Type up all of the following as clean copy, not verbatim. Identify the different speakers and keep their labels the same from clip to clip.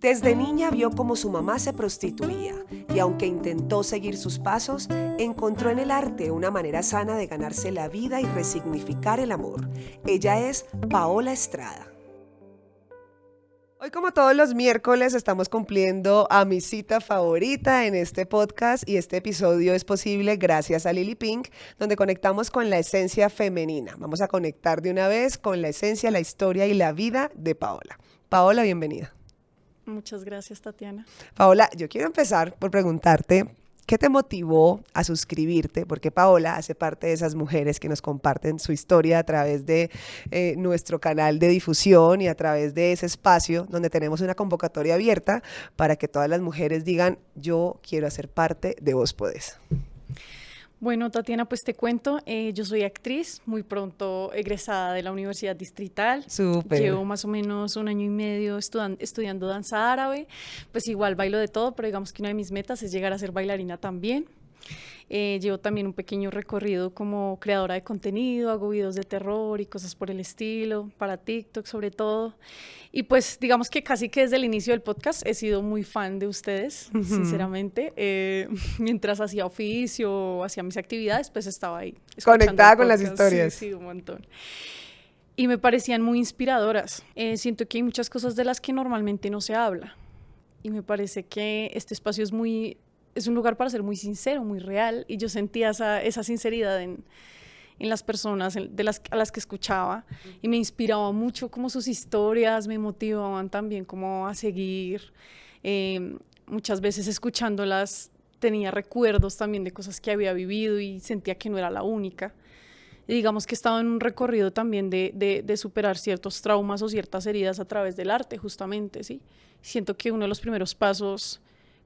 Speaker 1: Desde niña vio cómo su mamá se prostituía y aunque intentó seguir sus pasos, encontró en el arte una manera sana de ganarse la vida y resignificar el amor. Ella es Paola Estrada. Hoy, como todos los miércoles, estamos cumpliendo a mi cita favorita en este podcast y este episodio es posible gracias a Lily Pink, donde conectamos con la esencia femenina. Vamos a conectar de una vez con la esencia, la historia y la vida de Paola. Paola, bienvenida.
Speaker 2: Muchas gracias, Tatiana.
Speaker 1: Paola, yo quiero empezar por preguntarte, ¿qué te motivó a suscribirte? Porque Paola hace parte de esas mujeres que nos comparten su historia a través de nuestro canal de difusión y a través de ese espacio donde tenemos una convocatoria abierta para que todas las mujeres digan, yo quiero hacer parte de Vos Podés.
Speaker 2: Bueno, Tatiana, pues te cuento, yo soy actriz, muy pronto egresada de la Universidad Distrital.
Speaker 1: Súper.
Speaker 2: Llevo más o menos 1 año y medio estudiando danza árabe, pues igual bailo de todo, pero digamos que una de mis metas es llegar a ser bailarina también. Llevo también un pequeño recorrido como creadora de contenido, hago videos de terror y cosas por el estilo, para TikTok sobre todo. Y pues digamos que casi que desde el inicio del podcast he sido muy fan de ustedes, sinceramente. Mientras hacía oficio o hacía mis actividades, pues estaba ahí.
Speaker 1: Conectada con las historias.
Speaker 2: Sí, un montón. Y me parecían muy inspiradoras. Siento que hay muchas cosas de las que normalmente no se habla. Y me parece que este espacio es un lugar para ser muy sincero, muy real, y yo sentía esa sinceridad en las personas a las que escuchaba, y me inspiraba mucho como sus historias, me motivaban también como a seguir. Muchas veces escuchándolas tenía recuerdos también de cosas que había vivido y sentía que no era la única. Y digamos que estaba en un recorrido también de superar ciertos traumas o ciertas heridas a través del arte, justamente, ¿sí? Siento que uno de los primeros pasos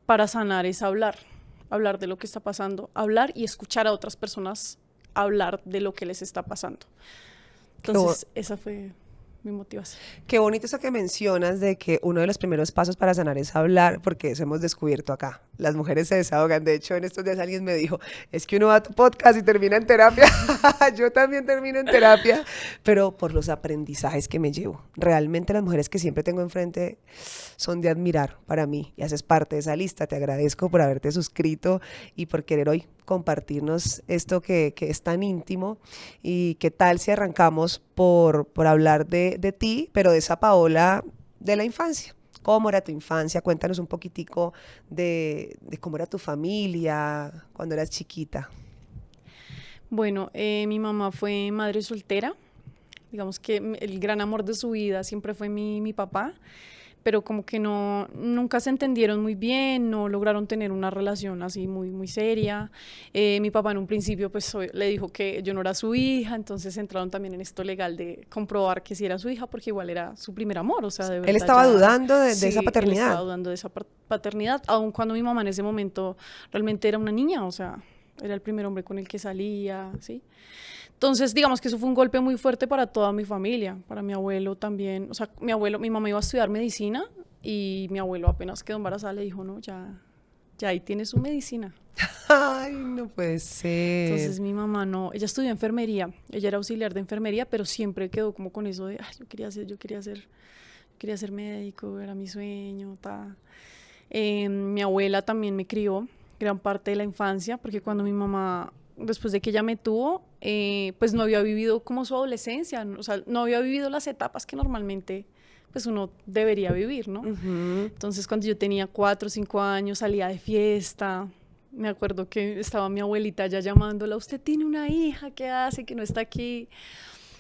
Speaker 2: para sanar es hablar de lo que está pasando, hablar y escuchar a otras personas hablar de lo que les está pasando. Entonces, esa fue mi motivación.
Speaker 1: Qué bonito eso que mencionas de que uno de los primeros pasos para sanar es hablar, porque eso hemos descubierto acá. Las mujeres se desahogan. De hecho, en estos días alguien me dijo, es que uno va a tu podcast y termina en terapia. Yo también termino en terapia, pero por los aprendizajes que me llevo. Realmente las mujeres que siempre tengo enfrente son de admirar para mí y haces parte de esa lista. Te agradezco por haberte suscrito y por querer hoy compartirnos esto que es tan íntimo. Y qué tal si arrancamos por hablar de ti, pero de esa Paola de la infancia. ¿Cómo era tu infancia? Cuéntanos un poquitico de cómo era tu familia cuando eras chiquita.
Speaker 2: Bueno, mi mamá fue madre soltera. Digamos que el gran amor de su vida siempre fue mi papá, pero como que nunca se entendieron muy bien, no lograron tener una relación así muy, muy seria. Mi papá en un principio pues le dijo que yo no era su hija, entonces entraron también en esto legal de comprobar que sí era su hija, porque igual era su primer amor, o sea, de verdad.
Speaker 1: Él estaba dudando de
Speaker 2: Sí,
Speaker 1: esa paternidad.
Speaker 2: él estaba dudando de esa paternidad, aun cuando mi mamá en ese momento realmente era una niña, o sea, era el primer hombre con el que salía, ¿sí? Entonces, digamos que eso fue un golpe muy fuerte para toda mi familia, para mi abuelo también. O sea, mi mamá iba a estudiar medicina y mi abuelo apenas quedó embarazada le dijo, no, ya ahí tiene su medicina.
Speaker 1: Ay, no puede ser.
Speaker 2: Entonces mi mamá no, ella estudió enfermería, ella era auxiliar de enfermería, pero siempre quedó como con eso de, ay, yo quería ser médico, era mi sueño, ta. Mi abuela también me crió gran parte de la infancia, porque cuando mi mamá, después de que ella me tuvo, pues no había vivido como su adolescencia, o sea, no había vivido las etapas que normalmente pues uno debería vivir, ¿no? Entonces cuando yo tenía 4 o 5 años salía de fiesta, me acuerdo que estaba mi abuelita ya llamándola, usted tiene una hija, ¿qué hace? Que no está aquí.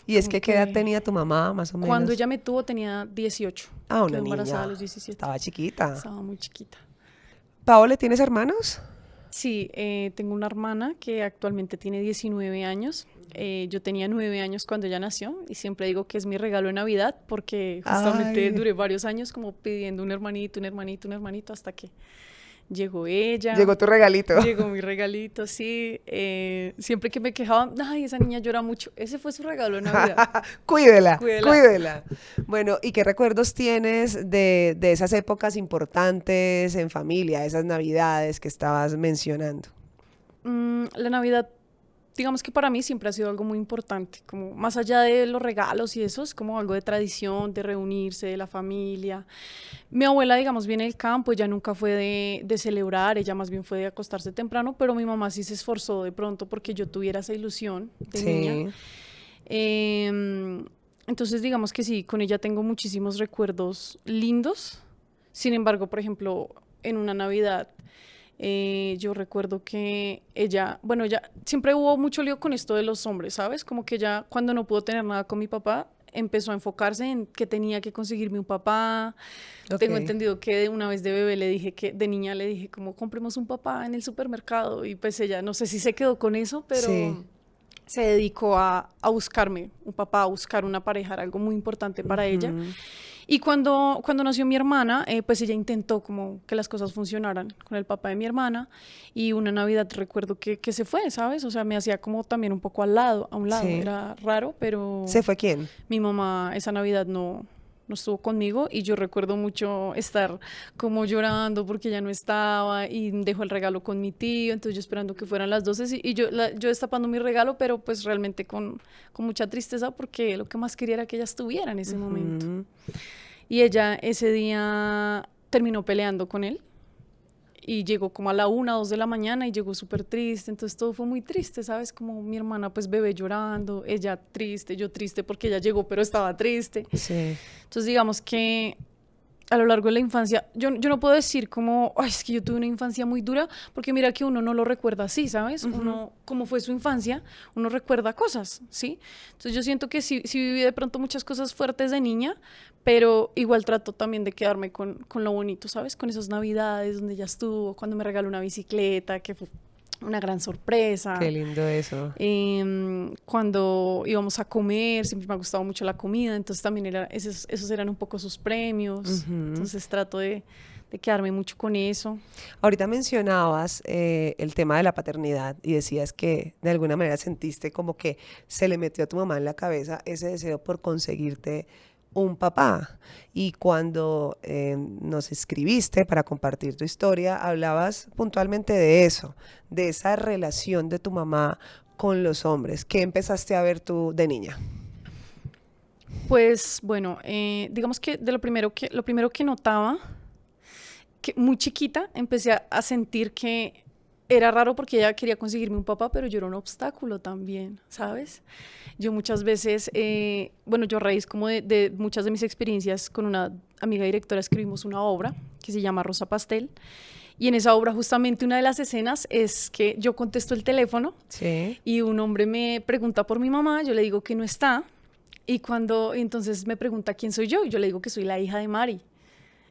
Speaker 1: ¿Y es que qué edad tenía tu mamá, más o menos?
Speaker 2: Cuando ella me tuvo tenía 18.
Speaker 1: Ah, una
Speaker 2: quedó
Speaker 1: niña.
Speaker 2: Embarazada a los 17.
Speaker 1: Estaba chiquita.
Speaker 2: Estaba muy chiquita.
Speaker 1: Paola, ¿tienes hermanos?
Speaker 2: Sí, tengo una hermana que actualmente tiene 19 años. Yo tenía 9 años cuando ella nació y siempre digo que es mi regalo de Navidad porque justamente duré varios años como pidiendo un hermanito hasta que llegó ella.
Speaker 1: Llegó tu regalito.
Speaker 2: Llegó mi regalito, sí. Siempre que me quejaban, ay, esa niña llora mucho. Ese fue su regalo de Navidad.
Speaker 1: Cuídela. Bueno, ¿y qué recuerdos tienes de esas épocas importantes en familia, esas Navidades que estabas mencionando?
Speaker 2: La Navidad digamos que para mí siempre ha sido algo muy importante, como más allá de los regalos y eso, es como algo de tradición, de reunirse, de la familia. Mi abuela, digamos, viene del campo, ella nunca fue de celebrar, ella más bien fue de acostarse temprano, pero mi mamá sí se esforzó de pronto porque yo tuviera esa ilusión de niña.
Speaker 1: Sí.
Speaker 2: Entonces, digamos que sí, con ella tengo muchísimos recuerdos lindos. Sin embargo, por ejemplo, en una Navidad, yo recuerdo que ella, bueno, ya siempre hubo mucho lío con esto de los hombres, ¿sabes? Como que ella, cuando no pudo tener nada con mi papá, empezó a enfocarse en que tenía que conseguirme un papá. Tengo
Speaker 1: Ok.
Speaker 2: entendido que de una vez de bebé le dije que, de niña le dije como compremos un papá en el supermercado y pues ella, no sé si se quedó con eso,
Speaker 1: Sí.
Speaker 2: pero se dedicó a buscarme un papá, a buscar una pareja, era algo muy importante para ella.
Speaker 1: Ujú.
Speaker 2: Y cuando nació mi hermana, pues ella intentó como que las cosas funcionaran con el papá de mi hermana y una Navidad recuerdo que se fue, ¿sabes? O sea, me hacía como también un poco al lado, a un lado,
Speaker 1: Sí.
Speaker 2: era raro, pero
Speaker 1: ¿Se fue quién?
Speaker 2: mi mamá esa Navidad no estuvo conmigo y yo recuerdo mucho estar como llorando porque ya no estaba y dejó el regalo con mi tío, entonces yo esperando que fueran las 12 y yo destapando mi regalo, pero pues realmente con mucha tristeza porque lo que más quería era que ella estuviera en ese momento.
Speaker 1: Ujú.
Speaker 2: Y ella ese día terminó peleando con él y llegó como a la 1, 2 de la mañana y llegó súper triste, entonces todo fue muy triste, ¿sabes? Como mi hermana pues bebé llorando, ella triste, yo triste porque ella llegó pero estaba triste.
Speaker 1: Sí.
Speaker 2: Entonces digamos que a lo largo de la infancia, yo no puedo decir como, ay, es que yo tuve una infancia muy dura, porque mira que uno no lo recuerda así, ¿sabes?
Speaker 1: Ujú.
Speaker 2: Uno, como fue su infancia, uno recuerda cosas, ¿sí? Entonces yo siento que sí viví de pronto muchas cosas fuertes de niña, pero igual trato también de quedarme con lo bonito, ¿sabes? Con esas navidades donde ella estuvo, cuando me regaló una bicicleta, que fue una gran
Speaker 1: Qué
Speaker 2: sorpresa.
Speaker 1: lindo eso.
Speaker 2: Cuando íbamos a comer, siempre me ha gustado mucho la comida, entonces también esos eran un poco sus premios,
Speaker 1: Ujú.
Speaker 2: entonces trato de quedarme mucho con eso.
Speaker 1: Ahorita mencionabas el tema de la paternidad y decías que de alguna manera sentiste como que se le metió a tu mamá en la cabeza ese deseo por conseguirte un papá. Y cuando nos escribiste para compartir tu historia, hablabas puntualmente de eso, de esa relación de tu mamá con los hombres. ¿Qué empezaste a ver tú de niña?
Speaker 2: Pues bueno, digamos que lo primero que notaba, que muy chiquita empecé a sentir que era raro porque ella quería conseguirme un papá, pero yo era un obstáculo también, ¿sabes? Yo muchas veces, bueno, yo a raíz como de muchas de mis experiencias con una amiga directora escribimos una obra que se llama Rosa Pastel y en esa obra justamente una de las escenas es que yo contesto el teléfono
Speaker 1: Sí.
Speaker 2: y un hombre me pregunta por mi mamá, yo le digo que no está y cuando entonces me pregunta quién soy yo, yo le digo que soy la hija de Mari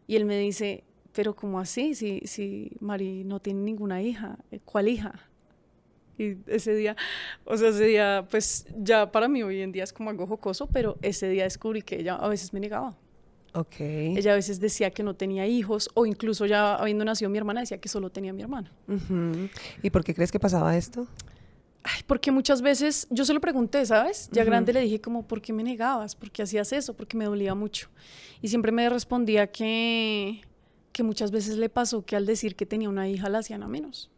Speaker 2: y él me dice, pero ¿cómo así? Si Mari no tiene ninguna hija, ¿cuál hija? Y ese día, o sea, ese día, pues ya para mí hoy en día es como algo jocoso, pero ese día descubrí que ella a veces me negaba.
Speaker 1: Ok.
Speaker 2: Ella a veces decía que no tenía hijos, o incluso ya habiendo nacido mi hermana, decía que solo tenía a mi hermana.
Speaker 1: Ujú. ¿Y por qué crees que pasaba esto?
Speaker 2: Ay, porque muchas veces, yo se lo pregunté, ¿sabes? Ya
Speaker 1: Ujú.
Speaker 2: grande le dije como, ¿por qué me negabas? ¿Por qué hacías eso? Porque me dolía mucho. Y siempre me respondía que muchas veces le pasó que al decir que tenía una hija la hacían a menos.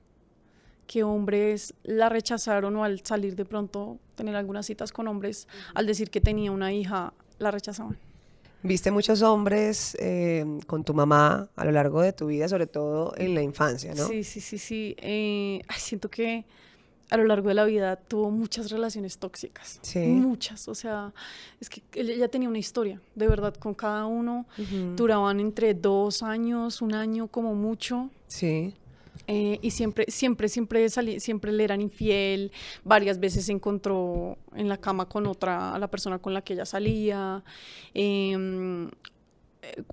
Speaker 2: Que hombres la rechazaron o al salir de pronto, tener algunas citas con hombres, al decir que tenía una hija, la rechazaban.
Speaker 1: Viste muchos hombres con tu mamá a lo largo de tu vida, sobre todo en la infancia, ¿no?
Speaker 2: Sí, sí, sí, sí. Ay, siento que a lo largo de la vida tuvo muchas relaciones tóxicas,
Speaker 1: Sí.
Speaker 2: muchas. O sea, es que ella tenía una historia, de verdad, con cada uno.
Speaker 1: Ujú.
Speaker 2: Duraban entre 2 años, un año como mucho.
Speaker 1: Sí.
Speaker 2: Y siempre le eran infiel. Varias veces se encontró en la cama con a la persona con la que ella salía. Em,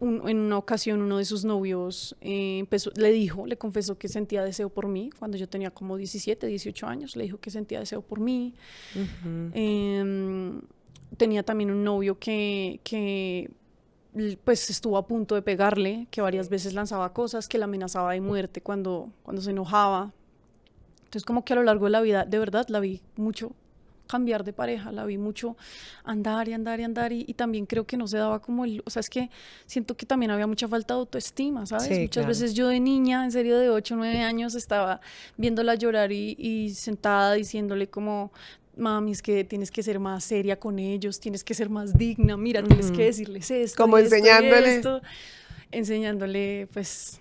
Speaker 2: en una ocasión uno de sus novios le confesó que sentía deseo por mí cuando yo tenía como 17, 18 años, le dijo que sentía deseo por mí.
Speaker 1: Ujú.
Speaker 2: Em, Tenía también un novio que pues estuvo a punto de pegarle, que varias veces lanzaba cosas, que la amenazaba de muerte cuando se enojaba. Entonces como que a lo largo de la vida, de verdad, la vi mucho cambiar de pareja, la vi mucho andar y andar y andar y también creo que no se daba como o sea, es que siento que también había mucha falta de autoestima, ¿sabes?
Speaker 1: Sí,
Speaker 2: Muchas
Speaker 1: claro.
Speaker 2: veces yo de niña, en serio de 8 o 9 años, estaba viéndola llorar y sentada diciéndole como, mami, es que tienes que ser más seria con ellos, tienes que ser más digna, mira, tienes que decirles esto
Speaker 1: Como
Speaker 2: y esto y
Speaker 1: enseñándole.
Speaker 2: esto, enseñándole pues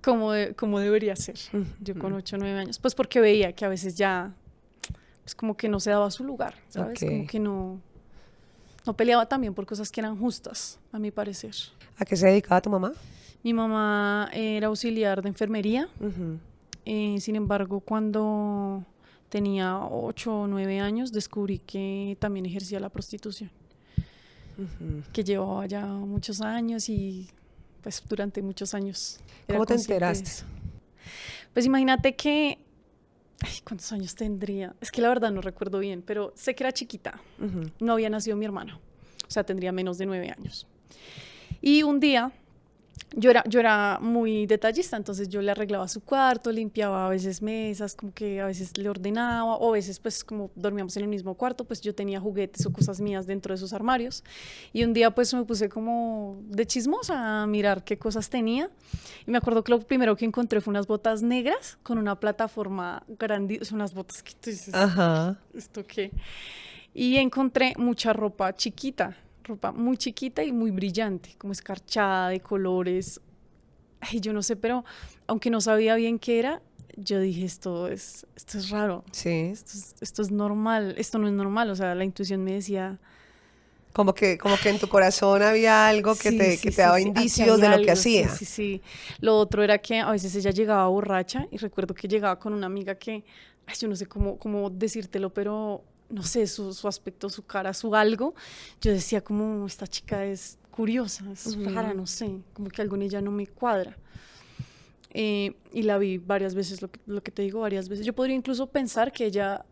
Speaker 2: cómo debería ser yo con 8 o 9 años, pues porque veía que a veces ya pues como que no se daba su lugar, ¿sabes?
Speaker 1: Ok.
Speaker 2: Como que no peleaba también por cosas que eran justas, a mi parecer.
Speaker 1: ¿A qué se dedicaba tu mamá?
Speaker 2: Mi mamá era auxiliar de enfermería, sin embargo, cuando tenía 8 o 9 años, descubrí que también ejercía la prostitución, que llevaba ya muchos años y pues durante muchos años era
Speaker 1: ¿Cómo te
Speaker 2: consciente de
Speaker 1: enteraste?
Speaker 2: eso. Pues imagínate que, ay, ¿cuántos años tendría? Es que la verdad no recuerdo bien, pero sé que era chiquita, no había nacido mi hermana, o sea, tendría menos de 9 años. Y un día yo era muy detallista, entonces yo le arreglaba su cuarto, limpiaba a veces mesas, como que a veces le ordenaba, o a veces pues como dormíamos en el mismo cuarto, pues yo tenía juguetes o cosas mías dentro de sus armarios. Y un día pues me puse como de chismosa a mirar qué cosas tenía. Y me acuerdo que lo primero que encontré fue unas botas negras con una plataforma grandísima, unas botas que tú dices,
Speaker 1: Ajá.
Speaker 2: ¿esto qué? Y encontré mucha ropa chiquita, ropa muy chiquita y muy brillante, como escarchada de colores. Ay, yo no sé, pero aunque no sabía bien qué era, yo dije, esto es raro,
Speaker 1: Sí.
Speaker 2: esto es normal, esto no es normal, o sea, la intuición me decía,
Speaker 1: Como que en tu corazón había algo que
Speaker 2: sí,
Speaker 1: que
Speaker 2: sí,
Speaker 1: te
Speaker 2: sí,
Speaker 1: daba
Speaker 2: sí, aquí
Speaker 1: indicios
Speaker 2: hay
Speaker 1: de lo que
Speaker 2: algo, sí,
Speaker 1: hacía.
Speaker 2: sí, sí. Lo otro era que a veces ella llegaba borracha y recuerdo que llegaba con una amiga que, ay, yo no sé cómo decírtelo, pero no sé, su aspecto, su cara, su algo, yo decía como, esta chica es curiosa, es rara, no sé, como que algo en ella no me cuadra. Y la vi varias veces, lo que te digo, varias veces. Yo podría incluso pensar que ella,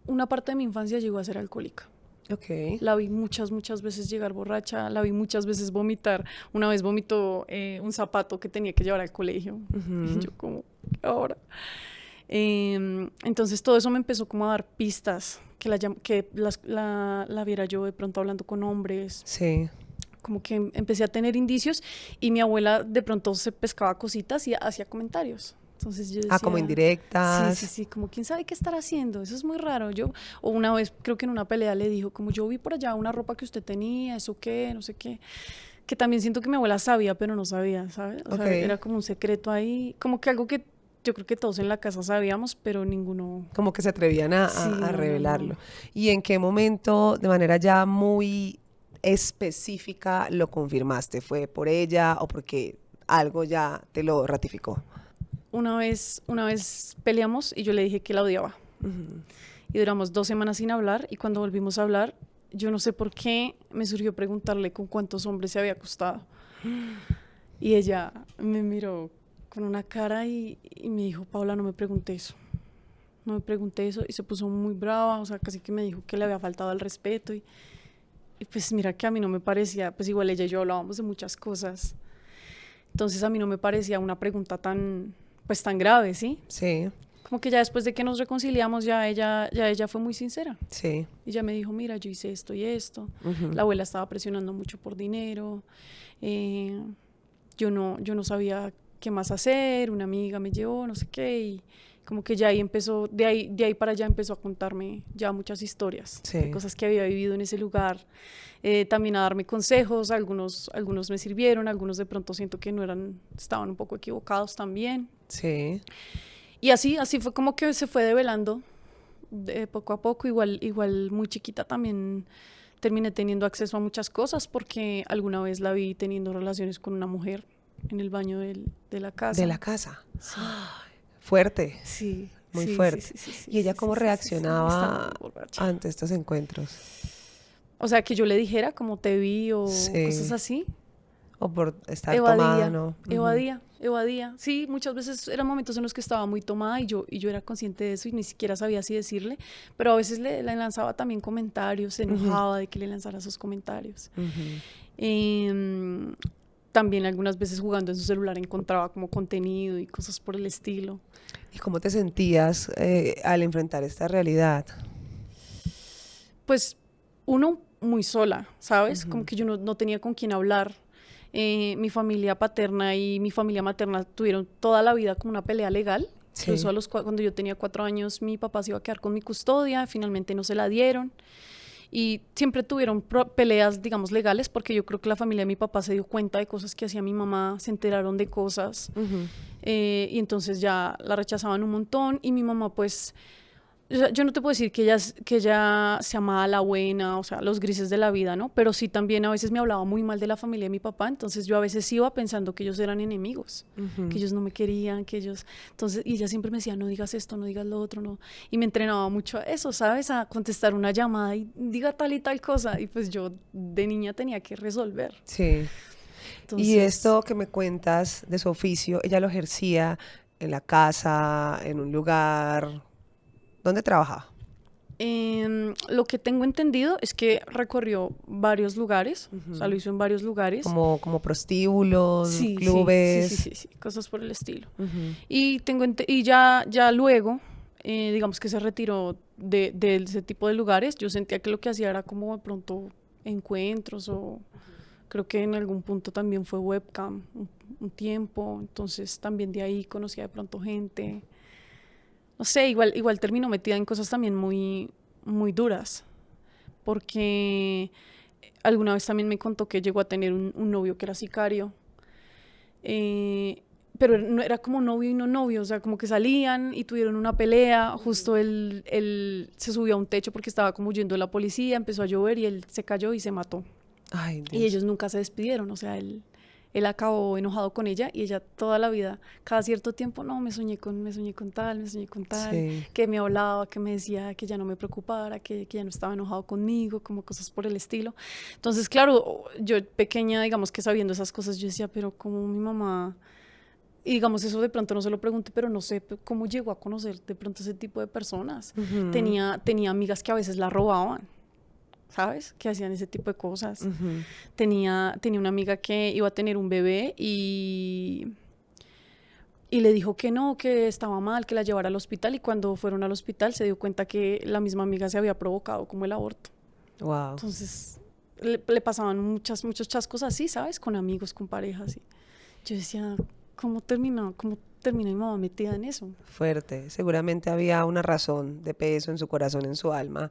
Speaker 2: una parte de mi infancia llegó a ser alcohólica.
Speaker 1: Ok.
Speaker 2: La vi muchas veces llegar borracha, la vi muchas veces vomitar. Una vez vomitó un zapato que tenía que llevar al colegio. Y yo como, ahora. Entonces todo eso me empezó como a dar pistas, que la viera yo de pronto hablando con hombres.
Speaker 1: Sí.
Speaker 2: Como que empecé a tener indicios y mi abuela de pronto se pescaba cositas y hacía comentarios. Entonces yo decía,
Speaker 1: Ah, como
Speaker 2: sí, sí,
Speaker 1: indirectas.
Speaker 2: sí, como quién sabe qué estará haciendo, eso es muy raro. O una vez creo que en una pelea le dijo, como yo vi por allá una ropa que usted tenía, eso qué, no sé qué, que también siento que mi abuela sabía, pero no sabía, ¿sabes? O
Speaker 1: Ok.
Speaker 2: sea, era como un secreto ahí, como que algo que yo creo que todos en la casa sabíamos, pero ninguno,
Speaker 1: Como que se atrevían
Speaker 2: sí,
Speaker 1: a
Speaker 2: no, no,
Speaker 1: revelarlo.
Speaker 2: no.
Speaker 1: ¿Y en qué momento, de manera ya muy específica, lo confirmaste? ¿Fue por ella o porque algo ya te lo ratificó?
Speaker 2: Una vez peleamos y yo le dije que la odiaba. Y duramos 2 semanas sin hablar y cuando volvimos a hablar, yo no sé por qué me surgió preguntarle con cuántos hombres se había acostado. Y ella me miró con una cara y me dijo, Paula, no me pregunté eso. No me pregunté eso y se puso muy brava, o sea, casi que me dijo que le había faltado al respeto y pues mira que a mí no me parecía, pues igual ella y yo hablábamos de muchas cosas. Entonces a mí no me parecía una pregunta pues tan grave, ¿sí?
Speaker 1: Sí,
Speaker 2: Como que ya después de que nos reconciliamos, ya ella fue muy sincera.
Speaker 1: sí.
Speaker 2: Y ella me dijo, mira, yo hice esto y esto. La abuela estaba presionando mucho por dinero. eh, yo no sabía qué más hacer. Una amiga me llevó, no sé qué. Y como que ya ahí empezó, de ahí para allá empezó a contarme ya muchas historias de
Speaker 1: Sí.
Speaker 2: cosas que había vivido en ese lugar. También a darme consejos. Algunos me sirvieron, algunos de pronto siento que no eran, estaban un poco equivocados también.
Speaker 1: Sí.
Speaker 2: Y así fue como que se fue develando de poco a poco, igual muy chiquita también terminé teniendo acceso a muchas cosas porque alguna vez la vi teniendo relaciones con una mujer en el baño de la casa.
Speaker 1: De la casa.
Speaker 2: Sí,
Speaker 1: Fuerte,
Speaker 2: sí,
Speaker 1: muy
Speaker 2: sí, sí,
Speaker 1: fuerte.
Speaker 2: sí, sí, sí,
Speaker 1: ¿Y ella
Speaker 2: sí,
Speaker 1: cómo
Speaker 2: sí, sí, sí, estaba muy
Speaker 1: reaccionaba
Speaker 2: borracha.
Speaker 1: ante estos encuentros?
Speaker 2: O sea, que yo le dijera como te vi o cosas
Speaker 1: Sí.
Speaker 2: así,
Speaker 1: O por estar tomada,
Speaker 2: evadía,
Speaker 1: ¿no?
Speaker 2: evadía. Sí, muchas veces eran momentos en los que estaba muy tomada y yo era consciente de eso y ni siquiera sabía así decirle, pero a veces le lanzaba también comentarios, se enojaba de que le lanzara esos comentarios. Em, También algunas veces jugando en su celular encontraba como contenido y cosas por el estilo.
Speaker 1: ¿Y cómo te sentías al enfrentar esta realidad?
Speaker 2: pues uno muy sola, ¿sabes? Como que yo no tenía con quién hablar. Mi familia paterna y mi familia materna tuvieron toda la vida como una pelea legal. Incluso
Speaker 1: Sí.
Speaker 2: cuando yo tenía 4 años, mi papá se iba a quedar con mi custodia, finalmente no se la dieron. Y siempre tuvieron peleas, digamos, legales, porque yo creo que la familia de mi papá se dio cuenta de cosas que hacía mi mamá, se enteraron de cosas, y entonces ya la rechazaban un montón, y mi mamá, pues, o sea, yo no te puedo decir que ella se amaba a la buena, o sea, los grises de la vida, ¿no? Pero sí también a veces me hablaba muy mal de la familia de mi papá, entonces yo a veces iba pensando que ellos eran enemigos, que ellos no me querían, que ellos... Entonces, y ella siempre me decía, no digas esto, no digas lo otro, no. Y me entrenaba mucho a eso, ¿sabes? A contestar una llamada y diga tal y tal cosa. Y pues yo de niña tenía que resolver.
Speaker 1: Sí. Y
Speaker 2: Entonces,
Speaker 1: esto que me cuentas de su oficio, ella lo ejercía en la casa, en un lugar. ¿Dónde trabajaba?
Speaker 2: lo que tengo entendido es que recorrió varios lugares, o sea, lo hizo en varios lugares.
Speaker 1: Como prostíbulos,
Speaker 2: Sí, sí, sí, sí,
Speaker 1: clubes.
Speaker 2: sí, sí, cosas por el estilo.
Speaker 1: Ujú.
Speaker 2: Y ya luego, digamos que se retiró de ese tipo de lugares. Yo sentía que lo que hacía era como de pronto encuentros o creo que en algún punto también fue webcam un tiempo. Entonces también de ahí conocía de pronto gente. No sé, igual terminó metida en cosas también muy, muy duras. Porque alguna vez también me contó que llegó a tener un novio que era sicario. eh, pero no era como novio y no novio, o sea, como que salían y tuvieron una pelea, justo él se subió a un techo porque estaba como huyendo de la policía, empezó a llover y él se cayó y se mató.
Speaker 1: Ay,
Speaker 2: Y
Speaker 1: Dios.
Speaker 2: ellos nunca se despidieron, o sea, él acabó enojado con ella y ella toda la vida, cada cierto tiempo, no, me soñé con tal, me soñé con tal,
Speaker 1: Sí.
Speaker 2: que me hablaba, que me decía que ya no me preocupara, que ya no estaba enojado conmigo, como cosas por el estilo. Entonces, claro, yo pequeña, digamos que sabiendo esas cosas, yo decía, pero como mi mamá, y digamos eso de pronto no se lo pregunté, pero no sé cómo llegó a conocer de pronto ese tipo de personas.
Speaker 1: Ujú,
Speaker 2: Tenía amigas que a veces la robaban, ¿sabes? Que hacían ese tipo de cosas.
Speaker 1: ujú.
Speaker 2: Tenía una amiga que iba a tener un bebé y le dijo que no, que estaba mal, que la llevara al hospital y cuando fueron al hospital se dio cuenta que la misma amiga se había provocado como el aborto.
Speaker 1: Wow.
Speaker 2: Entonces le pasaban muchos chascos así, ¿sabes? Con amigos, con parejas. Y yo decía, ¿cómo termina mi mamá metida en eso?
Speaker 1: Fuerte. Seguramente había una razón de peso en su corazón, en su alma,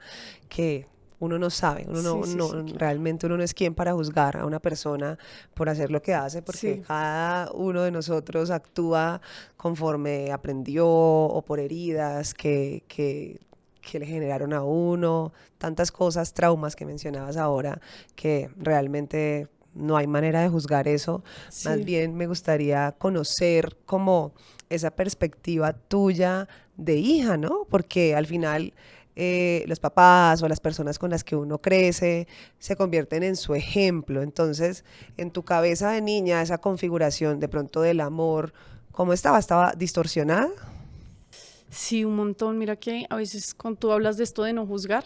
Speaker 1: que uno no sabe, uno
Speaker 2: Sí, sí, sí, claro.
Speaker 1: realmente uno no es quien para juzgar a una persona por hacer lo que hace, porque
Speaker 2: Sí,
Speaker 1: cada uno de nosotros actúa conforme aprendió o por heridas que le generaron a uno, tantas cosas, traumas que mencionabas ahora, que realmente no hay manera de juzgar eso. Más
Speaker 2: sí.
Speaker 1: bien me gustaría conocer como esa perspectiva tuya de hija, ¿no? Porque al final los papás o las personas con las que uno crece se convierten en su ejemplo. Entonces, en tu cabeza de niña, esa configuración de pronto del amor, ¿cómo estaba? ¿Estaba distorsionada?
Speaker 2: Sí, un montón. Mira que a veces cuando tú hablas de esto de no juzgar,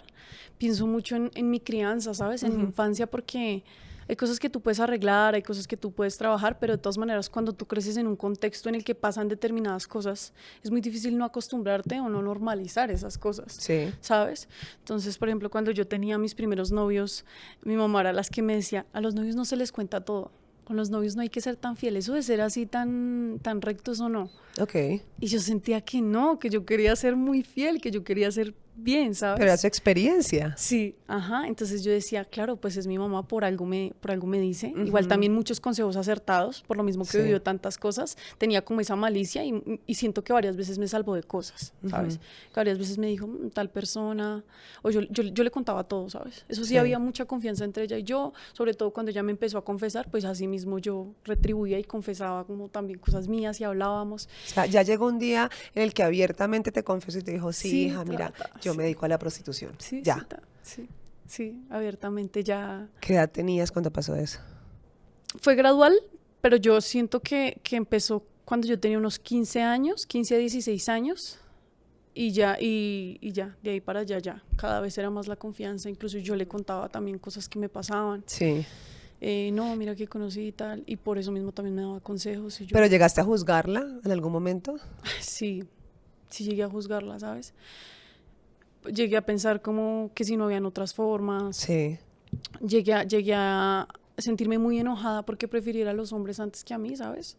Speaker 2: pienso mucho en mi crianza, ¿sabes? En mi infancia, porque hay cosas que tú puedes arreglar, hay cosas que tú puedes trabajar, pero de todas maneras cuando tú creces en un contexto en el que pasan determinadas cosas, es muy difícil no acostumbrarte o no normalizar esas cosas,
Speaker 1: Sí.
Speaker 2: ¿sabes? Entonces, por ejemplo, cuando yo tenía mis primeros novios, mi mamá era las que me decía, a los novios no se les cuenta todo. Con los novios no hay que ser tan fiel. Eso de ser así tan rectos o no.
Speaker 1: Ok.
Speaker 2: Y yo sentía que no, que yo quería ser muy fiel, que yo quería ser bien,
Speaker 1: Pero era
Speaker 2: ¿sabes?
Speaker 1: su experiencia.
Speaker 2: Sí, ajá. Entonces yo decía, claro, pues es mi mamá, por algo me dice. Igual
Speaker 1: Ujú.
Speaker 2: también muchos consejos acertados, por lo mismo que
Speaker 1: Sí.
Speaker 2: vivió tantas cosas, tenía como esa malicia y siento que varias veces me salvó de cosas, ¿sabes?
Speaker 1: Ujú.
Speaker 2: Que varias veces me dijo, tal persona, o yo le contaba todo, ¿sabes? Eso sí,
Speaker 1: Sí.
Speaker 2: había mucha confianza entre ella y yo, sobre todo cuando ella me empezó a confesar, pues así mismo yo retribuía y confesaba como también cosas mías y hablábamos.
Speaker 1: O sea, ya llegó un día en el que abiertamente te confesó y te dijo, sí,
Speaker 2: Sí,
Speaker 1: hija, mira, yo me
Speaker 2: sí.
Speaker 1: dedico a la prostitución.
Speaker 2: Sí, sí,
Speaker 1: Ya.
Speaker 2: sí, sí, abiertamente ya.
Speaker 1: ¿Qué edad tenías cuando pasó eso?
Speaker 2: Fue gradual, pero yo siento que empezó cuando yo tenía unos 15 años, 15 a 16 años, y ya, de ahí para allá ya. Cada vez era más la confianza, incluso yo le contaba también cosas que me pasaban.
Speaker 1: Sí.
Speaker 2: No, mira que conocí y tal, y por eso mismo también me daba consejos y
Speaker 1: ¿Pero
Speaker 2: yo,
Speaker 1: llegaste a juzgarla en algún momento?
Speaker 2: sí, sí llegué a juzgarla, ¿sabes? llegué a pensar como que si no habían otras formas.
Speaker 1: Sí.
Speaker 2: Llegué a sentirme muy enojada porque prefiriera a los hombres antes que a mí, ¿sabes?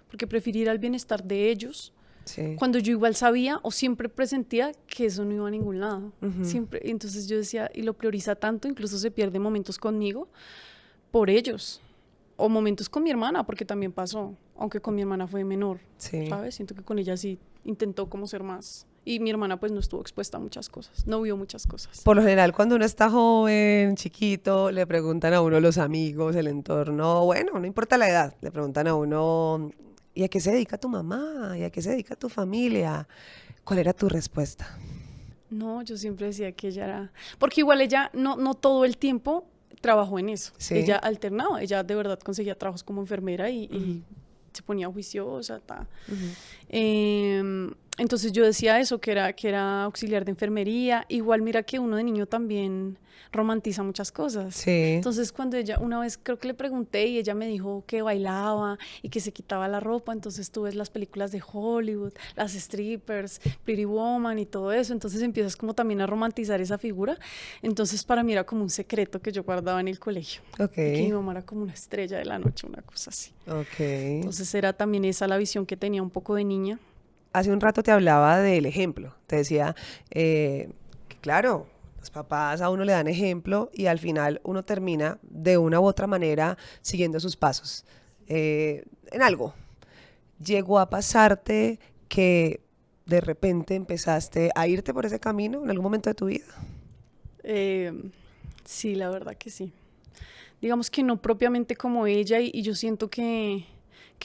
Speaker 2: Porque prefiriera el bienestar de ellos.
Speaker 1: Sí.
Speaker 2: Cuando yo igual sabía o siempre presentía que eso no iba a ningún lado.
Speaker 1: Ujú.
Speaker 2: Siempre. Entonces yo decía, y lo prioriza tanto, incluso se pierde momentos conmigo por ellos. O momentos con mi hermana, porque también pasó, aunque con mi hermana fue menor,
Speaker 1: Sí.
Speaker 2: ¿sabes? Siento que con ella sí intentó como ser más. Y mi hermana pues no estuvo expuesta a muchas cosas, no vio muchas cosas.
Speaker 1: Por lo general, cuando uno está joven, chiquito, le preguntan a uno los amigos, el entorno, bueno, no importa la edad, le preguntan a uno, ¿y a qué se dedica tu mamá? ¿Y a qué se dedica tu familia? ¿Cuál era tu respuesta?
Speaker 2: No, yo siempre decía que ella era. Porque igual ella no todo el tiempo trabajó en eso.
Speaker 1: Sí.
Speaker 2: Ella alternaba, ella de verdad conseguía trabajos como enfermera y
Speaker 1: Ujú.
Speaker 2: se ponía juiciosa.
Speaker 1: Ujú.
Speaker 2: Entonces yo decía eso, que era auxiliar de enfermería. Igual mira que uno de niño también romantiza muchas cosas.
Speaker 1: Sí.
Speaker 2: Entonces cuando ella, una vez creo que le pregunté y ella me dijo que bailaba y que se quitaba la ropa, entonces tú ves las películas de Hollywood, las strippers, Pretty Woman y todo eso, entonces empiezas como también a romantizar esa figura. Entonces para mí era como un secreto que yo guardaba en el colegio.
Speaker 1: Ok.
Speaker 2: Y que mi mamá era como una estrella de la noche, una cosa así.
Speaker 1: Ok.
Speaker 2: Entonces era también esa la visión que tenía un poco de niña.
Speaker 1: Hace un rato te hablaba del ejemplo. Te decía que claro, los papás a uno le dan ejemplo y al final uno termina de una u otra manera siguiendo sus pasos. En algo. ¿Llegó a pasarte que de repente empezaste a irte por ese camino en algún momento de tu vida?
Speaker 2: Sí, la verdad que sí. Digamos que no propiamente como ella y yo siento que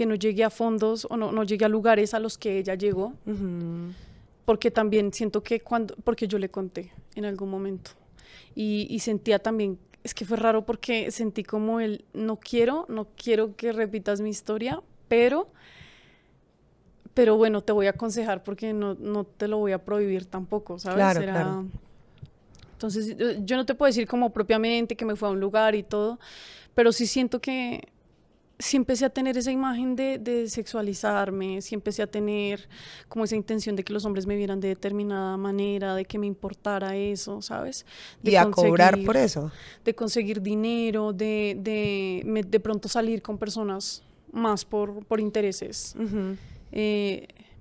Speaker 2: no llegué a fondos o no llegué a lugares a los que ella llegó,
Speaker 1: Ujú.
Speaker 2: porque también siento que porque yo le conté en algún momento y sentía también, es que fue raro porque sentí como no quiero que repitas mi historia, pero bueno, te voy a aconsejar porque no te lo voy a prohibir tampoco, ¿sabes?
Speaker 1: Claro, claro.
Speaker 2: Entonces, yo no te puedo decir como propiamente que me fue a un lugar y todo, pero sí siento que sí empecé a tener esa imagen de sexualizarme, sí empecé a tener como esa intención de que los hombres me vieran de determinada manera, de que me importara eso, ¿sabes?
Speaker 1: Y a cobrar por eso.
Speaker 2: De conseguir dinero, de pronto salir con personas más por intereses,
Speaker 1: Ujú.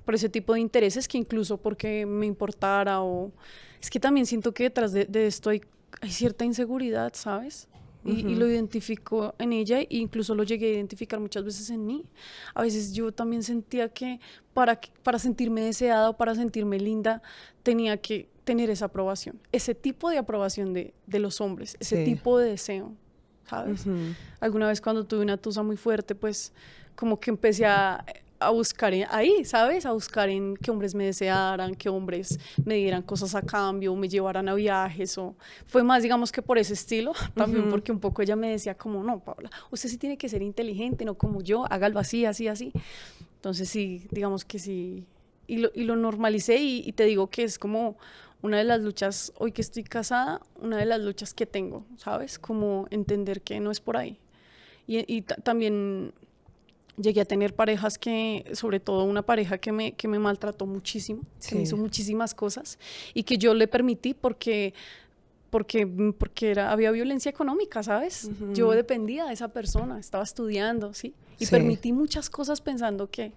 Speaker 2: por ese tipo de intereses que incluso porque me importara o... Es que también siento que detrás de esto hay cierta inseguridad, ¿sabes? Y lo identifico en ella e incluso lo llegué a identificar muchas veces en mí. A veces yo también sentía que para sentirme deseada o para sentirme linda tenía que tener esa aprobación, ese tipo de aprobación de los hombres, ese
Speaker 1: Sí.
Speaker 2: tipo de deseo, ¿sabes?
Speaker 1: Ujú.
Speaker 2: Alguna vez cuando tuve una tusa muy fuerte, pues como que empecé a buscar ahí, ¿sabes? A buscar en que hombres me desearan, que hombres me dieran cosas a cambio, me llevaran a viajes, o fue más, digamos, que por ese estilo, también
Speaker 1: Ujú.
Speaker 2: porque un poco ella me decía como, no, Paula, usted sí tiene que ser inteligente, no como yo, hágalo así, así, así. Entonces sí, digamos que sí, y lo normalicé y te digo que es como una de las luchas, hoy que estoy casada, una de las luchas que tengo, ¿sabes? Como entender que no es por ahí. Y también llegué a tener parejas sobre todo una pareja que me maltrató muchísimo, que me
Speaker 1: Sí.
Speaker 2: hizo muchísimas cosas y que yo le permití porque había violencia económica, ¿sabes?
Speaker 1: Ujú.
Speaker 2: Yo dependía de esa persona, estaba estudiando, ¿sí? Y
Speaker 1: Sí.
Speaker 2: permití muchas cosas pensando que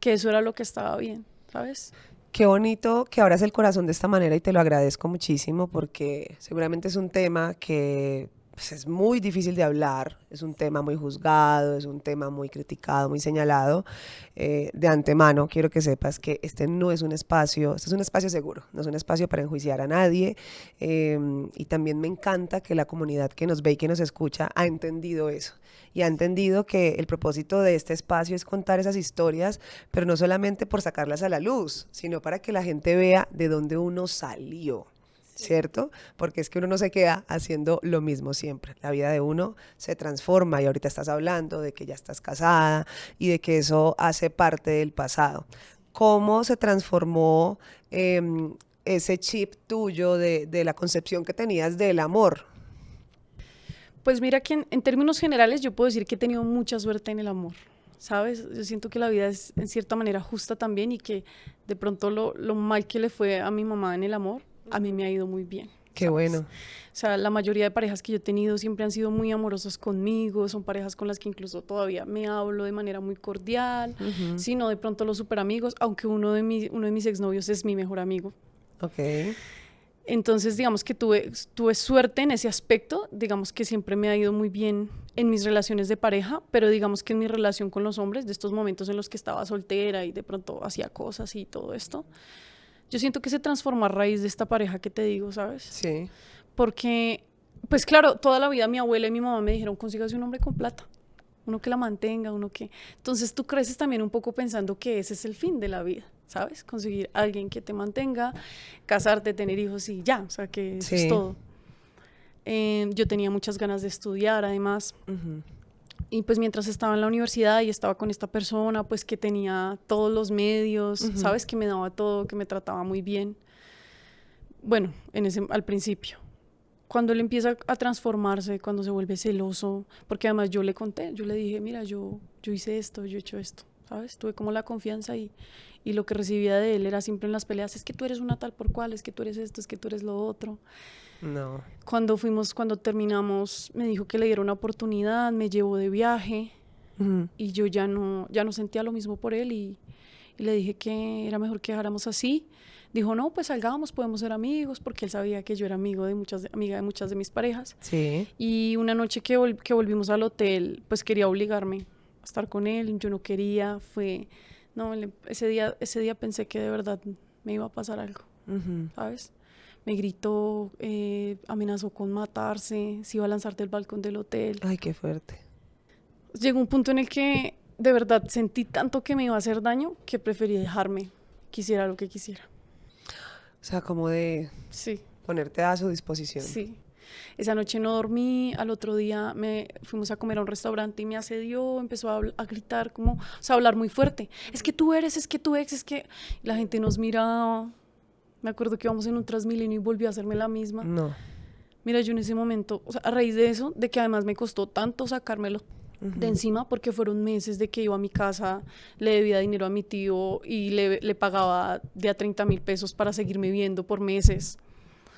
Speaker 2: eso era lo que estaba bien, ¿sabes?
Speaker 1: Qué bonito que abras el corazón de esta manera y te lo agradezco muchísimo porque seguramente es un tema que pues, es muy difícil de hablar, es un tema muy juzgado, es un tema muy criticado, muy señalado. De antemano quiero que sepas que este no es un espacio, este es un espacio seguro, no es un espacio para enjuiciar a nadie. Y también me encanta que la comunidad que nos ve y que nos escucha ha entendido eso y ha entendido que el propósito de este espacio es contar esas historias, pero no solamente por sacarlas a la luz, sino para que la gente vea de dónde uno salió, ¿cierto? Porque es que uno no se queda haciendo lo mismo siempre. La vida de uno se transforma y ahorita estás hablando de que ya estás casada y de que eso hace parte del pasado. ¿Cómo se transformó ese chip tuyo de la concepción que tenías del amor?
Speaker 2: Pues mira que en términos generales yo puedo decir que he tenido mucha suerte en el amor, ¿sabes? Yo siento que la vida es en cierta manera justa también y que de pronto lo mal que le fue a mi mamá en el amor, a mí me ha ido muy bien.
Speaker 1: Qué
Speaker 2: ¿sabes?
Speaker 1: bueno.
Speaker 2: O sea, la mayoría de parejas que yo he tenido siempre han sido muy amorosas conmigo, son parejas con las que incluso todavía me hablo de manera muy cordial, si no de pronto los super amigos, aunque uno de mis exnovios es mi mejor amigo.
Speaker 1: Ok.
Speaker 2: Entonces, digamos que tuve suerte en ese aspecto, digamos que siempre me ha ido muy bien en mis relaciones de pareja, pero digamos que en mi relación con los hombres, de estos momentos en los que estaba soltera y de pronto hacía cosas y todo esto, yo siento que se transformó a raíz de esta pareja que te digo, ¿sabes?
Speaker 1: Sí.
Speaker 2: Porque, pues claro, toda la vida mi abuela y mi mamá me dijeron, consígase un hombre con plata, uno que la mantenga, uno que... Entonces tú creces también un poco pensando que ese es el fin de la vida, ¿sabes? Conseguir a alguien que te mantenga, casarte, tener hijos y ya, o sea, que eso es todo. Yo tenía muchas ganas de estudiar, además. Y pues mientras estaba en la universidad y estaba con esta persona, pues que tenía todos los medios, ¿sabes? Que me daba todo, que me trataba muy bien. Bueno, al principio. Cuando él empieza a transformarse, cuando se vuelve celoso, porque además yo le conté, yo le dije, mira, yo hice esto, yo he hecho esto, ¿sabes? Tuve como la confianza y lo que recibía de él era siempre en las peleas, es que tú eres una tal por cual, es que tú eres esto, es que tú eres lo otro.
Speaker 1: No.
Speaker 2: Cuando terminamos, me dijo que le diera una oportunidad, me llevó de viaje y yo ya no sentía lo mismo por él y le dije que era mejor que dejáramos así. Dijo, no, pues salgamos, podemos ser amigos, porque él sabía que yo era amiga de muchas de mis parejas.
Speaker 1: Sí.
Speaker 2: Y una noche que volvimos al hotel, pues quería obligarme a estar con él, yo no quería, ese día pensé que de verdad me iba a pasar algo, ¿sabes? Me gritó, amenazó con matarse, se iba a lanzar del balcón del hotel.
Speaker 1: Ay, qué fuerte.
Speaker 2: Llegó un punto en el que de verdad sentí tanto que me iba a hacer daño que preferí dejarme, quisiera lo que quisiera.
Speaker 1: O sea, como de ponerte a su disposición.
Speaker 2: Sí. Esa noche no dormí, al otro día fuimos a comer a un restaurante y me asedió, empezó a gritar, o sea, a hablar muy fuerte. Es que tú eres, es que tu ex, es que... La gente nos miraba. Me acuerdo que íbamos en un Transmilenio y volvió a hacerme la misma.
Speaker 1: No.
Speaker 2: Mira, yo en ese momento, o sea, a raíz de eso, de que además me costó tanto sacármelo de encima, porque fueron meses de que iba a mi casa, le debía dinero a mi tío y le pagaba de a 30,000 pesos para seguirme viendo por meses.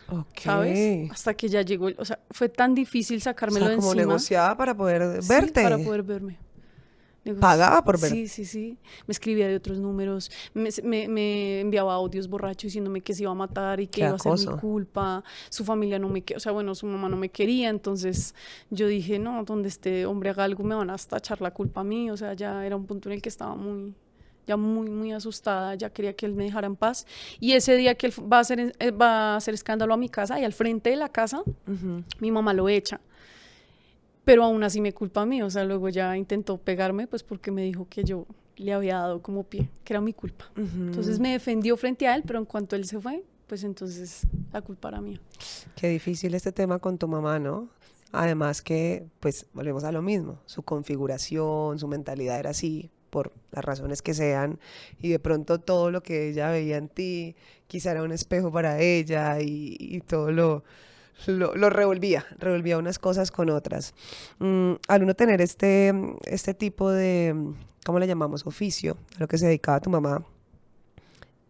Speaker 1: Okay.
Speaker 2: ¿Sabes? Hasta que ya llegó, o sea, fue tan difícil sacármelo de encima.
Speaker 1: O sea, como negociaba para poder verte.
Speaker 2: Sí, para poder verme.
Speaker 1: Pagaba por ver.
Speaker 2: Sí. Me escribía de otros números, me enviaba audios borracho diciéndome que se iba a matar y que iba a ser mi culpa. Su familia no me quería, o sea, bueno, su mamá no me quería, entonces yo dije, no, donde este hombre haga algo me van a hasta echar la culpa a mí, o sea, ya era un punto en el que estaba muy asustada, ya quería que él me dejara en paz. Y ese día que él va a hacer escándalo a mi casa, y al frente de la casa, mi mamá lo echa. Pero aún así me culpa a mí, o sea, luego ya intentó pegarme, pues porque me dijo que yo le había dado como pie, que era mi culpa. Entonces me defendió frente a él, pero en cuanto él se fue, pues entonces la culpa era mía.
Speaker 1: Qué difícil este tema con tu mamá, ¿no? Además que, pues, volvemos a lo mismo, su configuración, su mentalidad era así, por las razones que sean, y de pronto todo lo que ella veía en ti, quizá era un espejo para ella, y todo lo revolvía unas cosas con otras. Al uno tener este tipo de, ¿cómo le llamamos? Oficio, a lo que se dedicaba tu mamá,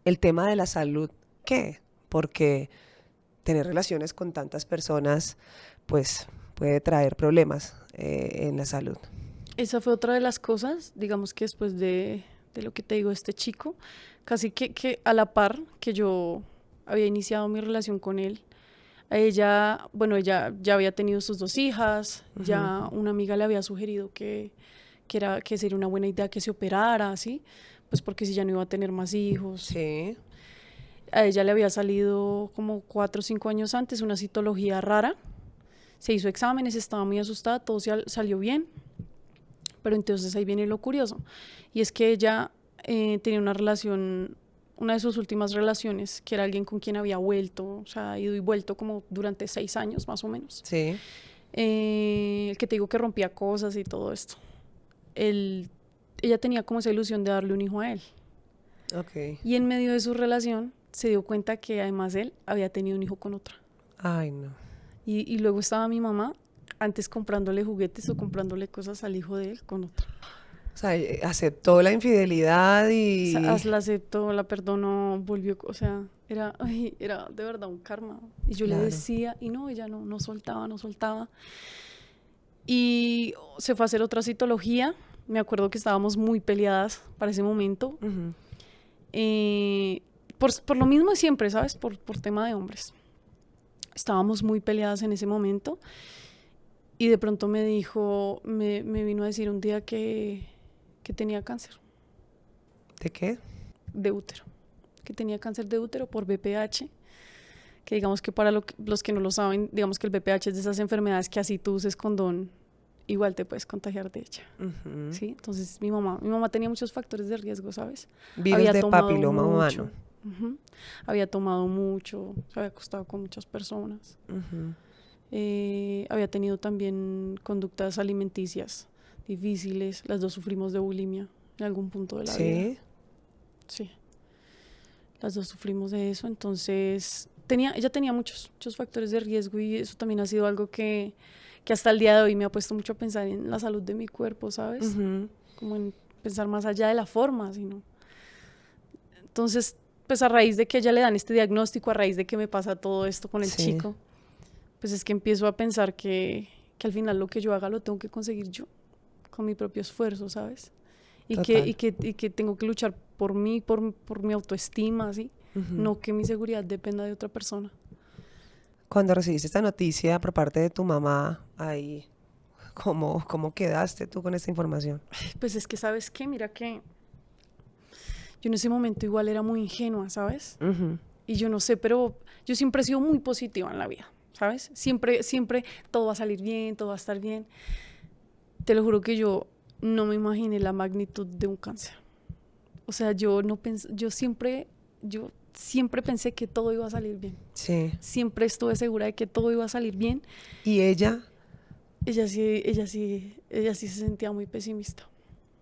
Speaker 1: el tema de la salud, ¿qué? Porque tener relaciones con tantas personas, pues, puede traer problemas en la salud.
Speaker 2: Esa fue otra de las cosas, digamos que después de lo que te digo, este chico, casi que a la par que yo había iniciado mi relación con él, ella ya había tenido sus 2 hijas, ya una amiga le había sugerido que sería una buena idea que se operara, ¿sí? Pues porque si ya no iba a tener más hijos.
Speaker 1: Sí.
Speaker 2: A ella le había salido como 4 o 5 años antes una citología rara, se hizo exámenes, estaba muy asustada, todo salió bien, pero entonces ahí viene lo curioso, y es que ella tenía una de sus últimas relaciones, que era alguien con quien había vuelto, o sea, ido y vuelto como durante 6 años más o menos.
Speaker 1: Sí.
Speaker 2: El que te digo que rompía cosas y todo esto. Ella tenía como esa ilusión de darle un hijo a él.
Speaker 1: Okay.
Speaker 2: Y en medio de su relación se dio cuenta que además él había tenido un hijo con otra.
Speaker 1: Ay, no.
Speaker 2: Y luego estaba mi mamá antes comprándole juguetes o comprándole cosas al hijo de él con otra.
Speaker 1: O sea, aceptó la infidelidad
Speaker 2: O
Speaker 1: y...
Speaker 2: sea, la aceptó, la perdonó, volvió, o sea, era de verdad un karma. Y yo le
Speaker 1: Claro.
Speaker 2: decía, y no, ella no soltaba, no soltaba. Y se fue a hacer otra citología. Me acuerdo que estábamos muy peleadas para ese momento.
Speaker 1: Ujú.
Speaker 2: Por lo mismo de siempre, ¿sabes? Por tema de hombres. Estábamos muy peleadas en ese momento. Y de pronto me dijo, me vino a decir un día que tenía cáncer
Speaker 1: ¿De qué?
Speaker 2: de útero. Que tenía cáncer de útero por BPH. Que digamos que para los que no lo saben, digamos que el BPH es de esas enfermedades que así tú uses condón, igual te puedes contagiar de ella.
Speaker 1: Ujú.
Speaker 2: ¿Sí? Entonces mi mamá tenía muchos factores de riesgo, ¿sabes?
Speaker 1: Virus
Speaker 2: Había
Speaker 1: de
Speaker 2: tomado
Speaker 1: papiloma
Speaker 2: mucho.
Speaker 1: humano.
Speaker 2: Ujú. Había tomado mucho, se había acostado con muchas personas.
Speaker 1: Ujú.
Speaker 2: Había tenido también conductas alimenticias difíciles. Las dos sufrimos de bulimia en algún punto de la vida.
Speaker 1: Sí.
Speaker 2: Sí. Las dos sufrimos de eso. Entonces, ella tenía muchos factores de riesgo y eso también ha sido algo que hasta el día de hoy me ha puesto mucho a pensar en la salud de mi cuerpo, ¿sabes?
Speaker 1: Ujú.
Speaker 2: Como en pensar más allá de la forma, sino... Entonces, pues a raíz de que ella le dan este diagnóstico, a raíz de que me pasa todo esto con el
Speaker 1: Sí.
Speaker 2: chico, pues es que empiezo a pensar que al final lo que yo haga lo tengo que conseguir yo, con mi propio esfuerzo, ¿sabes? Y
Speaker 1: Total.
Speaker 2: que tengo que luchar por mí, por mi autoestima, ¿sí?
Speaker 1: Ujú.
Speaker 2: No que mi seguridad dependa de otra persona.
Speaker 1: Cuando recibiste esta noticia por parte de tu mamá, ahí, ¿cómo quedaste tú con esta información?
Speaker 2: Pues es que, ¿sabes qué? Mira que yo en ese momento igual era muy ingenua, ¿sabes?
Speaker 1: Ujú.
Speaker 2: Y yo no sé, pero yo siempre he sido muy positiva en la vida, ¿sabes? Siempre todo va a salir bien, todo va a estar bien. Te lo juro que yo no me imaginé la magnitud de un cáncer. O sea, yo siempre pensé que todo iba a salir bien.
Speaker 1: Sí.
Speaker 2: Siempre estuve segura de que todo iba a salir bien.
Speaker 1: ¿Y ella?
Speaker 2: Ella sí se sentía muy pesimista.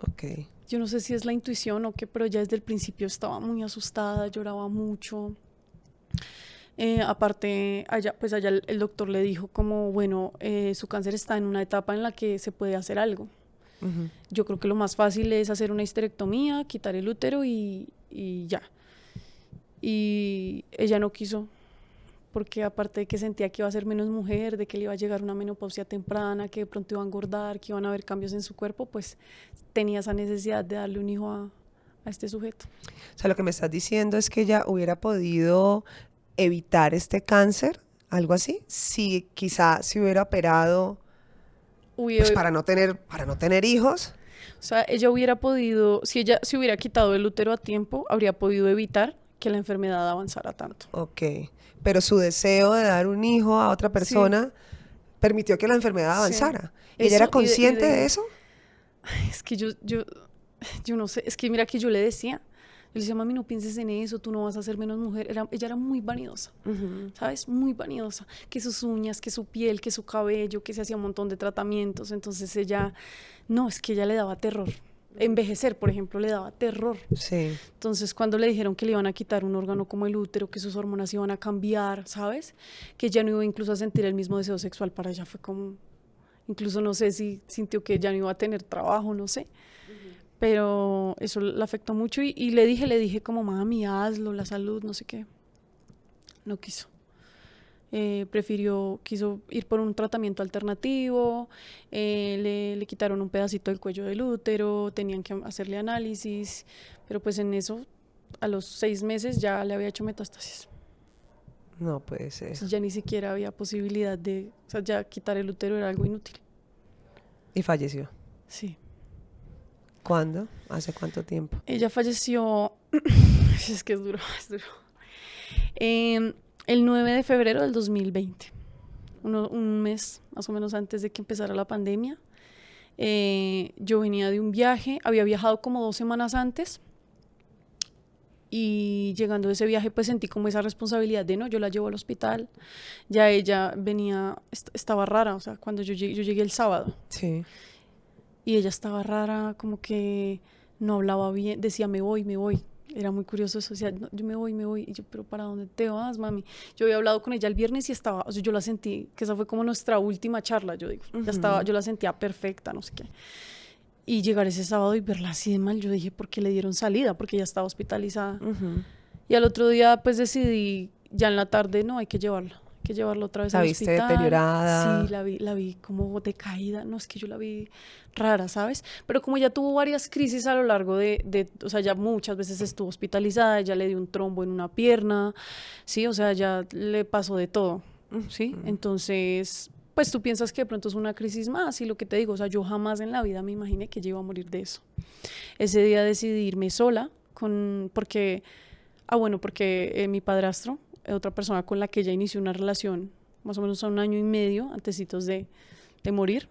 Speaker 1: Ok.
Speaker 2: Yo no sé si es la intuición o qué, pero ya desde el principio estaba muy asustada, lloraba mucho. Aparte, allá el doctor le dijo como, bueno, su cáncer está en una etapa en la que se puede hacer algo.
Speaker 1: Ujú.
Speaker 2: Yo creo que lo más fácil es hacer una histerectomía, quitar el útero y ya. Y ella no quiso, porque aparte de que sentía que iba a ser menos mujer, de que le iba a llegar una menopausia temprana, que de pronto iba a engordar, que iban a haber cambios en su cuerpo, pues tenía esa necesidad de darle un hijo a este sujeto.
Speaker 1: O sea, lo que me estás diciendo es que ella hubiera podido evitar este cáncer, algo así, si quizá se hubiera operado, pues
Speaker 2: Hubiera-
Speaker 1: para no tener hijos.
Speaker 2: O sea, ella hubiera podido, si ella se hubiera quitado el útero a tiempo, habría podido evitar que la enfermedad avanzara tanto.
Speaker 1: Ok. Pero su deseo de dar un hijo a otra
Speaker 2: Sí,
Speaker 1: persona permitió que la enfermedad
Speaker 2: sí.
Speaker 1: avanzara. ¿Y ella era
Speaker 2: Eso
Speaker 1: consciente de eso?
Speaker 2: es que yo no sé, es que mira que yo le decía, mami, no pienses en eso, tú no vas a ser menos mujer. Ella era muy vanidosa,
Speaker 1: Ujú.
Speaker 2: ¿sabes? Muy vanidosa. Que sus uñas, que su piel, que su cabello, que se hacía un montón de tratamientos. Entonces no, es que ella le daba terror. Envejecer, por ejemplo, le daba terror.
Speaker 1: Sí.
Speaker 2: Entonces, cuando le dijeron que le iban a quitar un órgano como el útero, que sus hormonas iban a cambiar, ¿sabes? Que ya no iba incluso a sentir el mismo deseo sexual, para ella fue como, incluso no sé si sintió que ya no iba a tener trabajo, no sé. Pero eso la afectó mucho y le dije como, mami, hazlo, la salud, no sé qué. No quiso. Quiso ir por un tratamiento alternativo, le quitaron un pedacito del cuello del útero, tenían que hacerle análisis, pero pues en eso, a los 6 meses ya le había hecho metástasis.
Speaker 1: No puede ser.
Speaker 2: Entonces ya ni siquiera había posibilidad o sea, ya quitar el útero era algo inútil.
Speaker 1: Y falleció.
Speaker 2: Sí.
Speaker 1: ¿Cuándo? ¿Hace cuánto tiempo?
Speaker 2: Ella falleció, es que es duro, es duro. El 9 de febrero del 2020, un mes más o menos antes de que empezara la pandemia. Yo venía de un viaje, había viajado como 2 semanas antes y llegando de ese viaje pues sentí como esa responsabilidad de no, yo la llevo al hospital. Ya ella estaba rara, o sea, cuando yo llegué el sábado
Speaker 1: Sí.
Speaker 2: y ella estaba rara, como que no hablaba bien, decía me voy. Era muy curioso eso, decía, no, yo me voy. Y yo, pero ¿para dónde te vas, mami? Yo había hablado con ella el viernes y estaba, o sea, yo la sentí, que esa fue como nuestra última charla, yo digo. Ya estaba, yo la sentía perfecta, no sé qué. Y llegar ese sábado y verla así de mal, yo dije, ¿por qué le dieron salida? Porque ella estaba hospitalizada. Y al otro día pues decidí, ya en la tarde, no, hay que llevarla otra vez
Speaker 1: La
Speaker 2: al
Speaker 1: viste
Speaker 2: hospital.
Speaker 1: deteriorada.
Speaker 2: Sí, la vi como decaída, no, es que yo la vi rara, ¿sabes? Pero como ya tuvo varias crisis a lo largo o sea, ya muchas veces estuvo hospitalizada, ya le dio un trombo en una pierna, sí, o sea, ya le pasó de todo, ¿sí? Entonces, pues tú piensas que de pronto es una crisis más y lo que te digo, o sea, yo jamás en la vida me imaginé que ella iba a morir de eso. Ese día decidí irme sola, porque mi padrastro, otra persona con la que ella inició una relación, más o menos a 1 año y medio, antecitos de morir,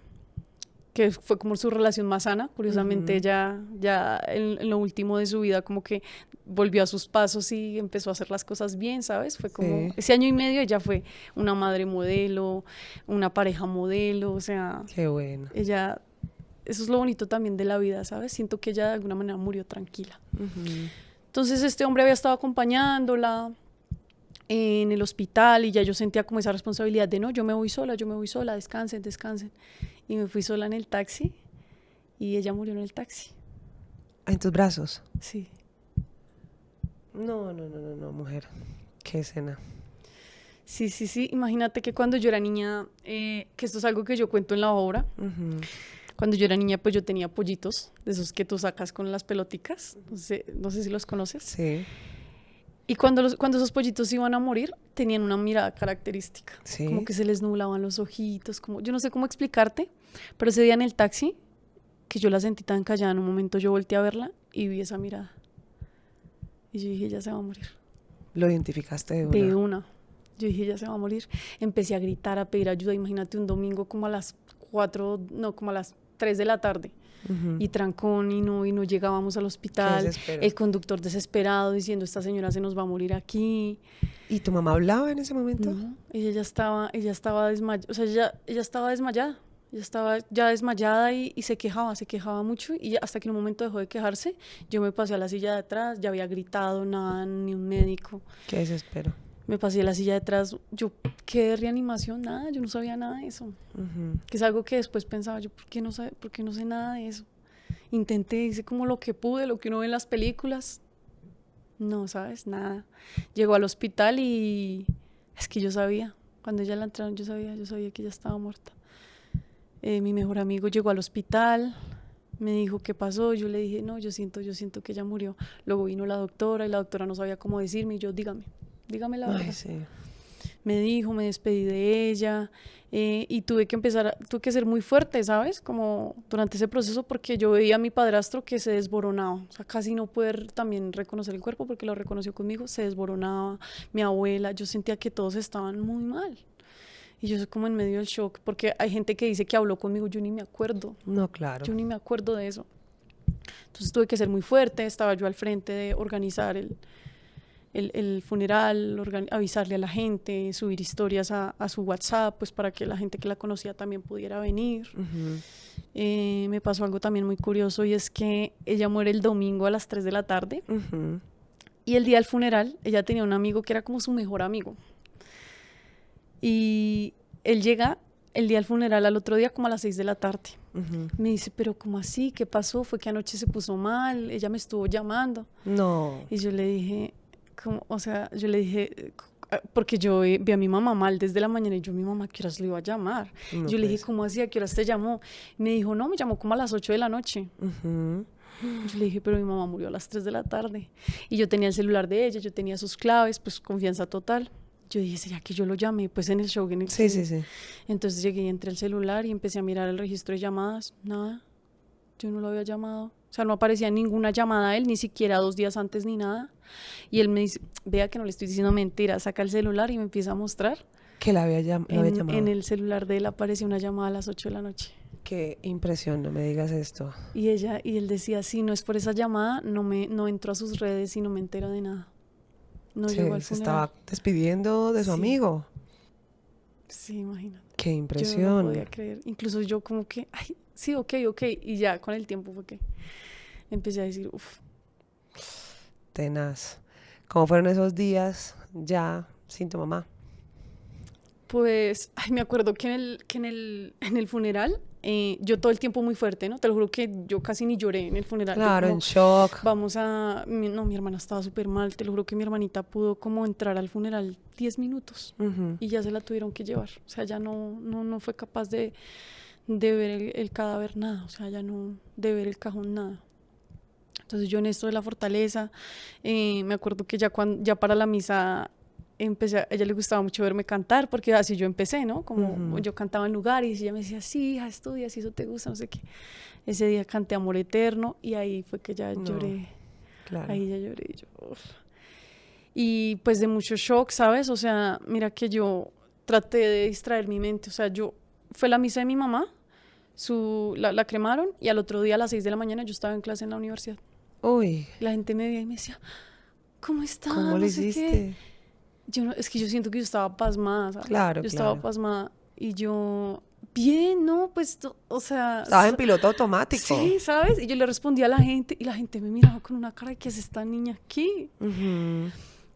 Speaker 2: que fue como su relación más sana. Curiosamente, ella ya en lo último de su vida como que volvió a sus pasos y empezó a hacer las cosas bien, ¿sabes? Fue como,
Speaker 1: Sí.
Speaker 2: ese 1 año y medio ella fue una madre modelo, una pareja modelo, o sea,
Speaker 1: Qué bueno.
Speaker 2: ella, eso es lo bonito también de la vida, ¿sabes? Siento que ella de alguna manera murió tranquila. Entonces este hombre había estado acompañándola en el hospital y ya yo sentía como esa responsabilidad de no, yo me voy sola, descansen, descansen. Y me fui sola en el taxi y ella murió en el taxi.
Speaker 1: En tus brazos.
Speaker 2: Sí.
Speaker 1: No, mujer. Qué escena.
Speaker 2: Sí, sí, sí. Imagínate que cuando yo era niña, que esto es algo que yo cuento en la obra, cuando yo era niña pues yo tenía pollitos, de esos que tú sacas con las peloticas, no sé si los conoces.
Speaker 1: Sí.
Speaker 2: Y cuando esos pollitos iban a morir, tenían una mirada característica.
Speaker 1: Sí.
Speaker 2: Como que se les nublaban los ojitos, como, yo no sé cómo explicarte, pero ese día en el taxi, que yo la sentí tan callada, en un momento yo volteé a verla y vi esa mirada. Y yo dije, ella se va a morir.
Speaker 1: Lo identificaste de una.
Speaker 2: De una. Yo dije, ella se va a morir. Empecé a gritar, a pedir ayuda. Imagínate un domingo como a las 3 de la tarde. Y trancón y no llegábamos al hospital. El conductor desesperado diciendo, esta señora se nos va a morir aquí.
Speaker 1: ¿Y tu mamá hablaba en ese momento?
Speaker 2: No, ella estaba desmayada, o sea, ella estaba desmayada. Ella estaba ya desmayada y se quejaba mucho y hasta que en un momento dejó de quejarse, yo me pasé a la silla de atrás, ya había gritado, nada, ni un médico.
Speaker 1: Qué desespero.
Speaker 2: Me pasé a la silla de atrás, yo, ¿qué de reanimación? Nada, yo no sabía nada de eso. Que es algo que después pensaba yo, ¿por qué no sé nada de eso? Intenté, hice como lo que pude, lo que uno ve en las películas. No, ¿sabes? Nada. Llegó al hospital y es que yo sabía, cuando ella la entraron, yo sabía que ella estaba muerta. Mi mejor amigo llegó al hospital, me dijo qué pasó, yo le dije, no, yo siento que ella murió. Luego vino la doctora y la doctora no sabía cómo decirme y yo, dígame la verdad.
Speaker 1: Ay, sí.
Speaker 2: Me dijo, me despedí de ella y tuve que ser muy fuerte, ¿sabes? Como durante ese proceso porque yo veía a mi padrastro que se desboronaba, o sea, casi no poder también reconocer el cuerpo porque lo reconoció conmigo, se desboronaba, mi abuela, yo sentía que todos estaban muy mal. Y yo soy como en medio del shock, porque hay gente que dice que habló conmigo, yo ni me acuerdo.
Speaker 1: No, claro.
Speaker 2: Yo ni me acuerdo de eso. Entonces tuve que ser muy fuerte, estaba yo al frente de organizar el funeral, avisarle a la gente, subir historias a su WhatsApp, pues para que la gente que la conocía también pudiera venir. Me pasó algo también muy curioso y es que ella muere el domingo a las 3 de la tarde y el día del funeral ella tenía un amigo que era como su mejor amigo. Y él llega el día del funeral al otro día como a las 6 de la tarde. Me dice, pero ¿cómo así? ¿Qué pasó? Fue que anoche se puso mal, ella me estuvo llamando.
Speaker 1: No.
Speaker 2: Y yo le dije, porque yo vi a mi mamá mal desde la mañana y yo, mi mamá, ¿a qué horas le iba a llamar?
Speaker 1: No,
Speaker 2: yo le dije,
Speaker 1: pues.
Speaker 2: ¿cómo así? ¿A qué horas te llamó? Me dijo, no, me llamó como a las 8 de la noche. Yo le dije, pero mi mamá murió a las 3 de la tarde. Y yo tenía el celular de ella, yo tenía sus claves, pues confianza total. Yo dije, ¿sería que yo lo llamé? Pues en el show.
Speaker 1: Sí.
Speaker 2: Entonces llegué y entré al celular y empecé a mirar el registro de llamadas. Nada, yo no lo había llamado. O sea, no aparecía ninguna llamada a él, ni siquiera 2 días antes ni nada. Y él me dice, vea que no le estoy diciendo mentira, saca el celular y me empieza a mostrar.
Speaker 1: Que la había llamado.
Speaker 2: En el celular de él apareció una llamada a las 8 de la noche.
Speaker 1: Qué impresión, no me digas esto.
Speaker 2: Y él decía, si no es por esa llamada, no entro a sus redes y no me entero de nada. No llegó al
Speaker 1: Se
Speaker 2: funeral.
Speaker 1: estaba despidiendo de su amigo.
Speaker 2: Sí, imagínate.
Speaker 1: Qué impresión.
Speaker 2: Yo no podía creer. Incluso yo como que, ay, sí, ok. Y ya con el tiempo fue que empecé a decir, uff.
Speaker 1: Tenaz. ¿Cómo fueron esos días ya sin tu mamá?
Speaker 2: Pues, ay, me acuerdo que en el funeral yo todo el tiempo muy fuerte, ¿no? Te lo juro que yo casi ni lloré en el funeral.
Speaker 1: Claro,
Speaker 2: como,
Speaker 1: en shock.
Speaker 2: mi hermana estaba súper mal, te lo juro que mi hermanita pudo como entrar al funeral 10 minutos y ya se la tuvieron que llevar. O sea, ya no fue capaz de ver el cadáver, nada. O sea, ya no, de ver el cajón, nada. Entonces yo en esto de la fortaleza, me acuerdo que ya para la misa a ella le gustaba mucho verme cantar, porque así yo empecé, ¿no? Como yo cantaba en lugares y ella me decía, sí, hija, estudia, si eso te gusta, no sé qué. Ese día canté Amor Eterno y ahí fue que ya lloré.
Speaker 1: Claro.
Speaker 2: Ahí ya lloré y yo, uf. Y pues de mucho shock, ¿sabes? O sea, mira que yo traté de distraer mi mente. O sea, fue la misa de mi mamá, la cremaron y al otro día a las 6 de la mañana yo estaba en clase en la universidad.
Speaker 1: Uy.
Speaker 2: La gente me veía y me decía, ¿cómo estás?
Speaker 1: ¿Cómo lo hiciste?
Speaker 2: Es que yo siento que yo estaba pasmada, ¿sabes?
Speaker 1: Claro,
Speaker 2: yo estaba pasmada y yo, bien, ¿no? Pues, o sea...
Speaker 1: Estabas en piloto automático.
Speaker 2: Sí, ¿sabes? Y yo le respondía a la gente y la gente me miraba con una cara de ¿qué es esta niña aquí?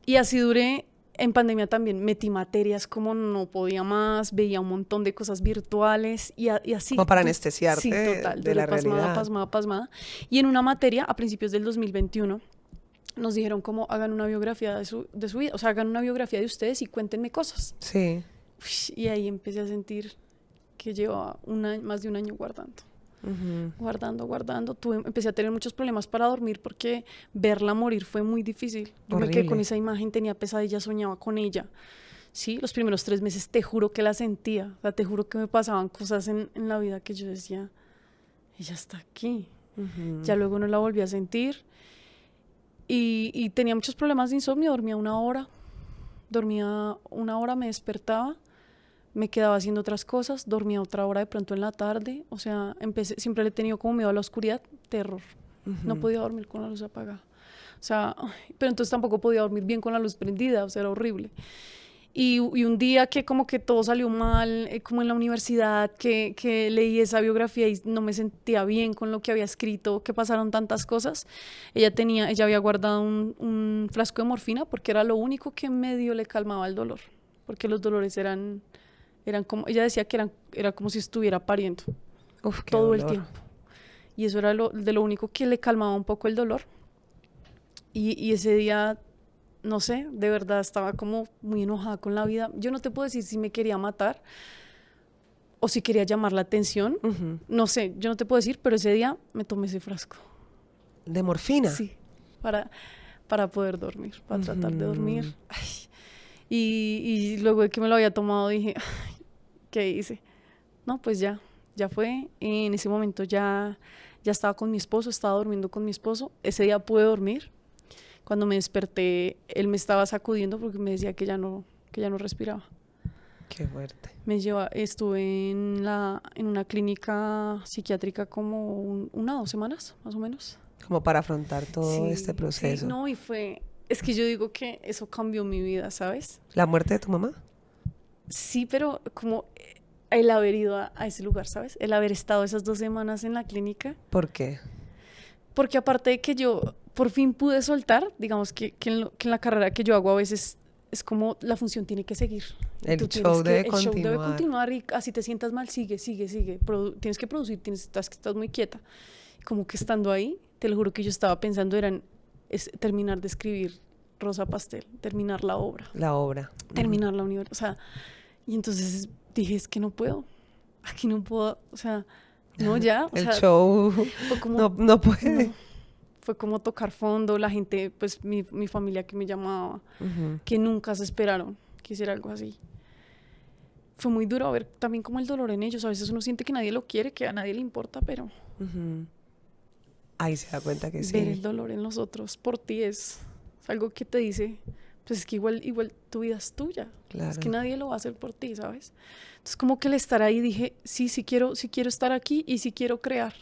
Speaker 2: Y así duré. En pandemia también metí materias como no podía más, veía un montón de cosas virtuales y así.
Speaker 1: Como para anestesiarte
Speaker 2: sí, total,
Speaker 1: de la realidad.
Speaker 2: Pasmada. Y en una materia, a principios del 2021, nos dijeron como hagan una biografía de su vida, o sea, hagan una biografía de ustedes y cuéntenme cosas.
Speaker 1: Sí.
Speaker 2: Y ahí empecé a sentir que llevaba más de un año guardando. Guardando. Empecé a tener muchos problemas para dormir porque verla morir fue muy difícil. Yo me quedé con esa imagen, tenía pesadillas, soñaba con ella. Sí, los primeros 3 meses te juro que la sentía. O sea, te juro que me pasaban cosas en la vida que yo decía, ella está aquí. Ya luego no la volví a sentir. Y tenía muchos problemas de insomnio, dormía 1 hora. Me despertaba. Me quedaba haciendo otras cosas, dormía otra hora de pronto en la tarde, o sea, siempre le he tenido como miedo a la oscuridad, terror. No podía dormir con la luz apagada. O sea, pero entonces tampoco podía dormir bien con la luz prendida, o sea, era horrible. Y un día que como que todo salió mal, como en la universidad, que leí esa biografía y no me sentía bien con lo que había escrito, que pasaron tantas cosas, ella había guardado un frasco de morfina porque era lo único que medio le calmaba el dolor, porque los dolores eran como, ella decía que era como si estuviera pariendo.
Speaker 1: Uf, qué
Speaker 2: todo
Speaker 1: dolor.
Speaker 2: el tiempo. Y eso era lo único que le calmaba un poco el dolor. Y ese día, no sé, de verdad estaba como muy enojada con la vida. Yo no te puedo decir si me quería matar o si quería llamar la atención. No sé, yo no te puedo decir, pero ese día me tomé ese frasco.
Speaker 1: ¿De morfina?
Speaker 2: Sí, para poder dormir, para tratar de dormir. Ay. Y luego de que me lo había tomado dije, ¿qué hice? No, pues ya fue. En ese momento ya estaba con mi esposo, estaba durmiendo con mi esposo. Ese día pude dormir. Cuando me desperté, él me estaba sacudiendo porque me decía que ya no respiraba.
Speaker 1: Qué fuerte.
Speaker 2: Estuve en una clínica psiquiátrica como 1 o 2 semanas, más o menos.
Speaker 1: Como para afrontar todo este proceso.
Speaker 2: Sí, no, es que yo digo que eso cambió mi vida, ¿sabes?
Speaker 1: ¿La muerte de tu mamá?
Speaker 2: Sí, pero como el haber ido a ese lugar, ¿sabes? El haber estado esas 2 semanas en la clínica.
Speaker 1: ¿Por qué?
Speaker 2: Porque aparte de que yo por fin pude soltar, digamos que en la carrera que yo hago a veces es como la función tiene que seguir.
Speaker 1: El show debe
Speaker 2: continuar y así te sientas mal, sigue. Tienes que producir, estás muy quieta. Como que estando ahí, te lo juro que yo estaba pensando es terminar de escribir Rosa Pastel, terminar la obra. Terminar la universidad, o sea, y entonces dije, es que no puedo, aquí no puedo, o sea, no ya.
Speaker 1: El show fue como, no puede.
Speaker 2: No, fue como tocar fondo, la gente, pues mi familia que me llamaba, que nunca se esperaron que hiciera algo así. Fue muy duro ver también como el dolor en ellos, a veces uno siente que nadie lo quiere, que a nadie le importa, pero...
Speaker 1: Ahí se da cuenta que sí.
Speaker 2: Ver el dolor en los otros por ti es algo que te dice, pues es que igual tu vida es tuya. Claro. Es que nadie lo va a hacer por ti, ¿sabes? Entonces como que el estar ahí dije, sí quiero estar aquí y sí quiero crear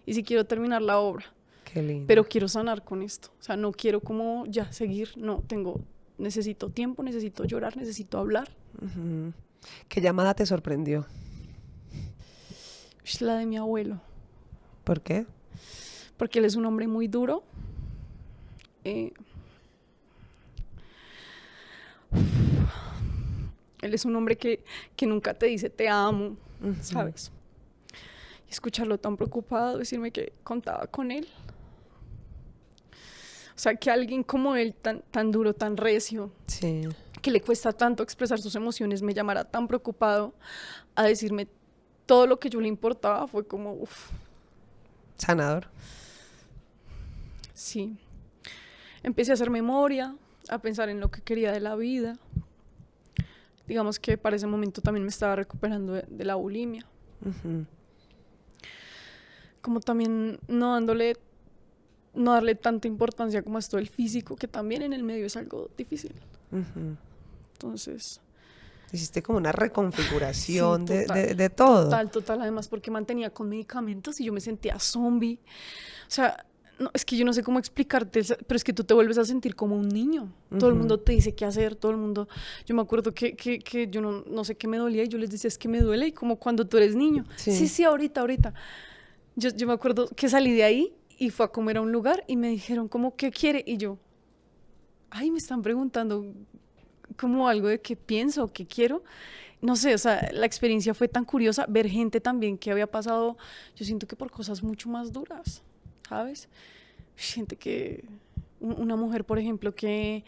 Speaker 2: y sí quiero terminar la obra.
Speaker 1: Qué lindo.
Speaker 2: Pero quiero sanar con esto. O sea, no quiero como ya seguir, no, necesito tiempo, necesito llorar, necesito hablar.
Speaker 1: ¿Qué llamada te sorprendió?
Speaker 2: La de mi abuelo.
Speaker 1: ¿Por qué?
Speaker 2: Porque él es un hombre muy duro. Él es un hombre que nunca te dice te amo, ¿sabes? Y escucharlo tan preocupado, decirme que contaba con él. O sea, que alguien como él, tan duro, tan recio,
Speaker 1: Sí.
Speaker 2: que le cuesta tanto expresar sus emociones, me llamara tan preocupado a decirme todo lo que yo le importaba, fue como, uff,
Speaker 1: Sanador.
Speaker 2: sí. Empecé a hacer memoria, a pensar en lo que quería de la vida. Digamos que para ese momento también me estaba recuperando de la bulimia.
Speaker 1: Ujú.
Speaker 2: Como también no darle tanta importancia como a esto del físico, que también en el medio es algo difícil.
Speaker 1: Ujú.
Speaker 2: Entonces,
Speaker 1: Hiciste como una
Speaker 2: sí,
Speaker 1: reconfiguración
Speaker 2: total,
Speaker 1: de todo.
Speaker 2: total, además porque mantenía con medicamentos y yo me sentía zombie. O sea, no, es que yo no sé cómo explicarte, pero es que tú te vuelves a sentir como un niño. Todo el
Speaker 1: Ujú.
Speaker 2: mundo te dice qué hacer, todo el mundo... Yo me acuerdo que yo no sé qué me dolía y yo les decía, es que me duele, y como cuando tú eres niño. Sí,
Speaker 1: Sí.
Speaker 2: sí, ahorita. Yo me acuerdo que salí de ahí y fue a comer a un lugar y me dijeron como, ¿qué quiere? Y yo, ay, me están preguntando como algo de qué pienso, qué quiero. No sé, o sea, la experiencia fue tan curiosa, ver gente también que había pasado, yo siento que por cosas mucho más duras, ¿sabes? Gente una mujer, por ejemplo, que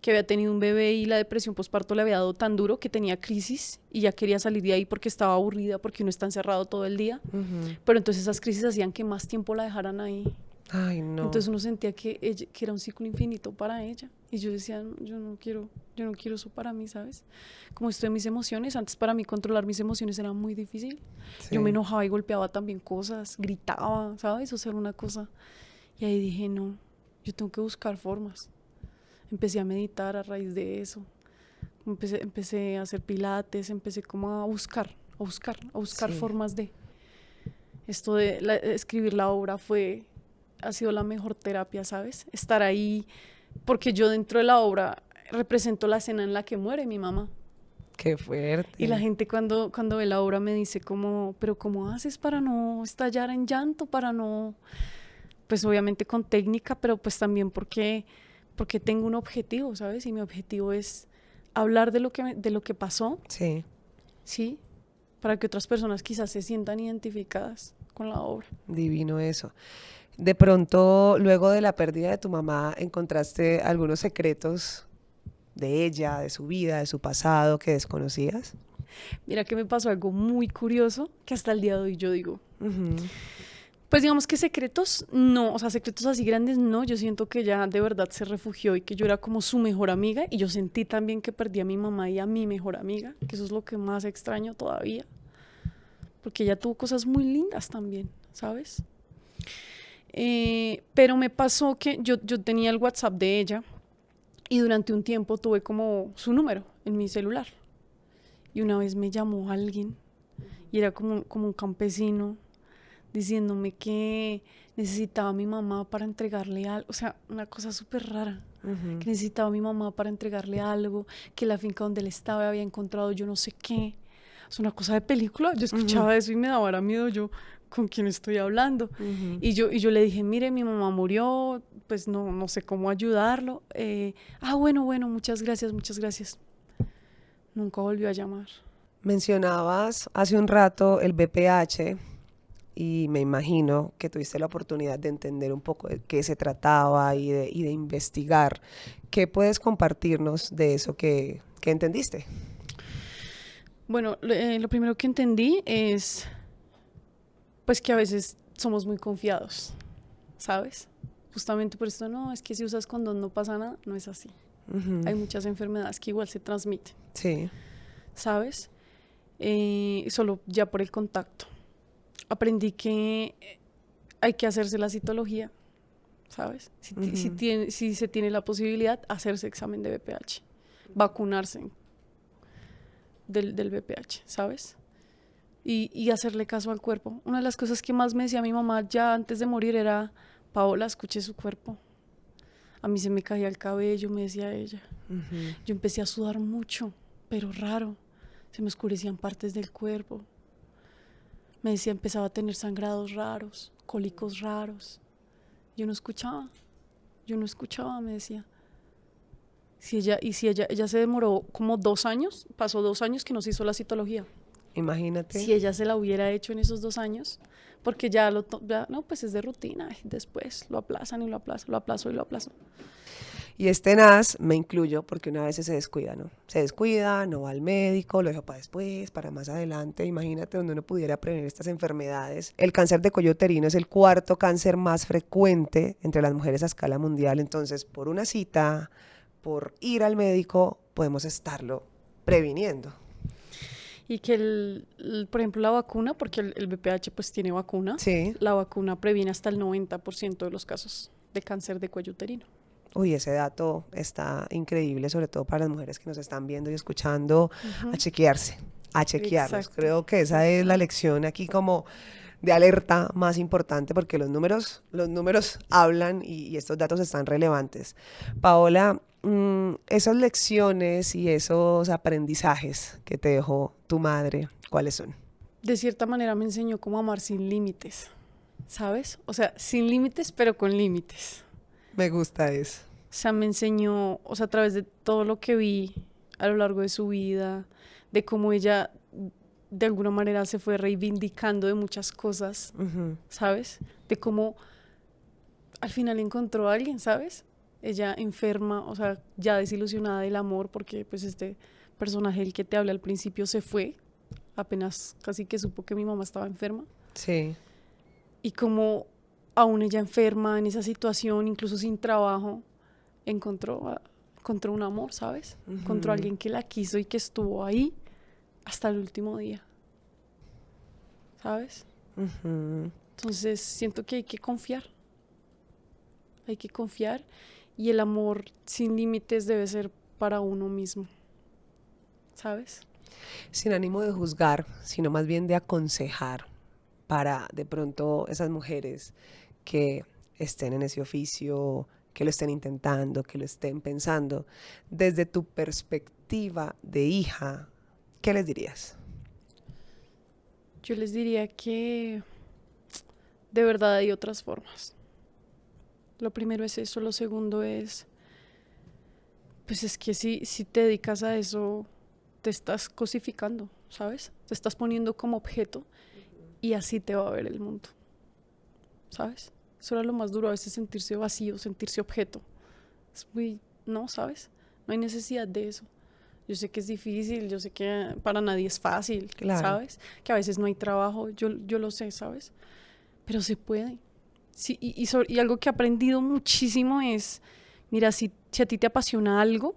Speaker 2: había tenido un bebé y la depresión postparto le había dado tan duro que tenía crisis y ya quería salir de ahí porque estaba aburrida, porque uno está encerrado todo el día.
Speaker 1: Ujú.
Speaker 2: Pero entonces esas crisis hacían que más tiempo la dejaran ahí.
Speaker 1: Ay, no.
Speaker 2: Entonces uno sentía que era un ciclo infinito para ella. Y yo decía, "No, yo no quiero eso para mí, ¿sabes? Como esto de mis emociones, antes para mí controlar mis emociones era muy difícil. Yo me
Speaker 1: Sí.
Speaker 2: enojaba y golpeaba también cosas, gritaba, ¿sabes? O sea, era una cosa. Y ahí dije, no, yo tengo que buscar formas. Empecé a meditar a raíz de eso. Empecé a hacer pilates, empecé como a buscar
Speaker 1: Sí.
Speaker 2: formas de... Esto de escribir la obra ha sido la mejor terapia, ¿sabes? Estar ahí, porque yo dentro de la obra represento la escena en la que muere mi mamá.
Speaker 1: Qué
Speaker 2: Y la
Speaker 1: fuerte.
Speaker 2: gente cuando ve la obra me dice como, pero ¿cómo haces para no estallar en llanto, para no...? Pues obviamente con técnica, pero pues también porque tengo un objetivo, ¿sabes? Y mi objetivo es hablar de lo que pasó,
Speaker 1: Sí.
Speaker 2: ¿sí? Para que otras personas quizás se sientan identificadas con la obra.
Speaker 1: Divino eso. De pronto, luego de la pérdida de tu mamá, ¿encontraste algunos secretos de ella, de su vida, de su pasado que desconocías?
Speaker 2: Mira que me pasó algo muy curioso que hasta el día de hoy yo digo,
Speaker 1: Ujú.
Speaker 2: pues digamos que secretos no, o sea, secretos así grandes no, yo siento que ella de verdad se refugió y que yo era como su mejor amiga y yo sentí también que perdí a mi mamá y a mi mejor amiga, que eso es lo que más extraño todavía, porque ella tuvo cosas muy lindas también, ¿sabes? Pero me pasó que yo tenía el WhatsApp de ella y durante un tiempo tuve como su número en mi celular y una vez me llamó alguien y era como un campesino diciéndome que necesitaba a mi mamá para entregarle algo, o sea, una cosa súper rara,
Speaker 1: Ujú.
Speaker 2: que necesitaba a mi mamá para entregarle algo, que la finca donde él estaba había encontrado yo no sé qué, es una cosa de película, yo
Speaker 1: Ujú.
Speaker 2: escuchaba eso y me daba ahora miedo yo, ¿con quién estoy hablando?
Speaker 1: Ujú.
Speaker 2: Y yo le dije, mire, mi mamá murió, pues no sé cómo ayudarlo, bueno, muchas gracias, nunca volvió a llamar.
Speaker 1: Mencionabas hace un rato el BPH y me imagino que tuviste la oportunidad de entender un poco de qué se trataba y de investigar. ¿Qué puedes compartirnos de eso que entendiste?
Speaker 2: Bueno, lo primero que entendí es pues que a veces somos muy confiados, ¿sabes? Justamente por esto, no, es que si usas condón no pasa nada, no es así.
Speaker 1: Ujú.
Speaker 2: Hay muchas enfermedades que igual se transmiten,
Speaker 1: Sí.
Speaker 2: ¿sabes? Solo ya por el contacto. Aprendí que hay que hacerse la citología, ¿sabes?
Speaker 1: Ujú.
Speaker 2: Si se tiene la posibilidad, hacerse examen de VPH, vacunarse del VPH, ¿sabes? Y hacerle caso al cuerpo. Una de las cosas que más me decía mi mamá ya antes de morir era, Paola, escuche su cuerpo. A mí se me caía el cabello, me decía ella.
Speaker 1: Ujú.
Speaker 2: Yo empecé a sudar mucho, pero raro. Se me oscurecían partes del cuerpo. Me decía, empezaba a tener sangrados raros, cólicos raros. Yo no escuchaba, me decía. Si ella se demoró como 2 años, pasó 2 años que nos hizo la citología.
Speaker 1: Imagínate.
Speaker 2: Si ella se la hubiera hecho en esos 2 años, porque ya no, pues es de rutina, después lo aplazan y lo aplazan, lo aplazo y lo aplazo.
Speaker 1: Y es tenaz, me incluyo, porque una vez se descuida, ¿no? Se descuida, no va al médico, lo deja para después, para más adelante. Imagínate donde uno pudiera prevenir estas enfermedades. El cáncer de cuello uterino es el 4º cáncer más frecuente entre las mujeres a escala mundial. Entonces, por una cita, por ir al médico, podemos estarlo previniendo.
Speaker 2: Y que, por ejemplo, la vacuna, porque el BPH pues tiene vacuna,
Speaker 1: Sí.
Speaker 2: la vacuna previene hasta el 90% de los casos de cáncer de cuello uterino.
Speaker 1: Uy, ese dato está increíble, sobre todo para las mujeres que nos están viendo y escuchando, a chequearse, a chequearlos.
Speaker 2: Exacto.
Speaker 1: Creo que esa es la lección aquí como de alerta más importante, porque los números hablan y estos datos están relevantes. Paola, esas lecciones y esos aprendizajes que te dejó tu madre, ¿cuáles son?
Speaker 2: De cierta manera me enseñó cómo amar sin límites, ¿sabes? O sea, sin límites, pero con límites.
Speaker 1: Me gusta eso.
Speaker 2: O sea, me enseñó, o sea, a través de todo lo que vi a lo largo de su vida, de cómo ella de alguna manera se fue reivindicando de muchas cosas, ¿sabes? De cómo al final encontró a alguien, ¿sabes? Ella enferma, o sea, ya desilusionada del amor, porque pues este personaje, el que te hablé al principio, se fue, apenas casi que supo que mi mamá estaba enferma.
Speaker 1: Sí.
Speaker 2: Y como aún ella enferma en esa situación, incluso sin trabajo, encontró un amor, ¿sabes? Encontró a alguien que la quiso y que estuvo ahí hasta el último día, ¿sabes? Entonces siento que hay que confiar y el amor sin límites debe ser para uno mismo, ¿sabes?
Speaker 1: Sin ánimo de juzgar, sino más bien de aconsejar para de pronto esas mujeres que estén en ese oficio, que lo estén intentando, que lo estén pensando. Desde tu perspectiva de hija, ¿qué les dirías?
Speaker 2: Yo les diría que de verdad hay otras formas. Lo primero es eso, lo segundo es, pues es que si te dedicas a eso, te estás cosificando, ¿sabes? Te estás poniendo como objeto y así te va a ver el mundo, ¿sabes? Eso era lo más duro, a veces sentirse vacío, sentirse objeto. Es muy, no, ¿sabes? No hay necesidad de eso. Yo sé que es difícil, yo sé que para nadie es fácil,
Speaker 1: Claro.
Speaker 2: ¿sabes? Que a veces no hay trabajo, yo lo sé, ¿sabes? Pero se puede. Sí, y algo que he aprendido muchísimo es, mira, si a ti te apasiona algo,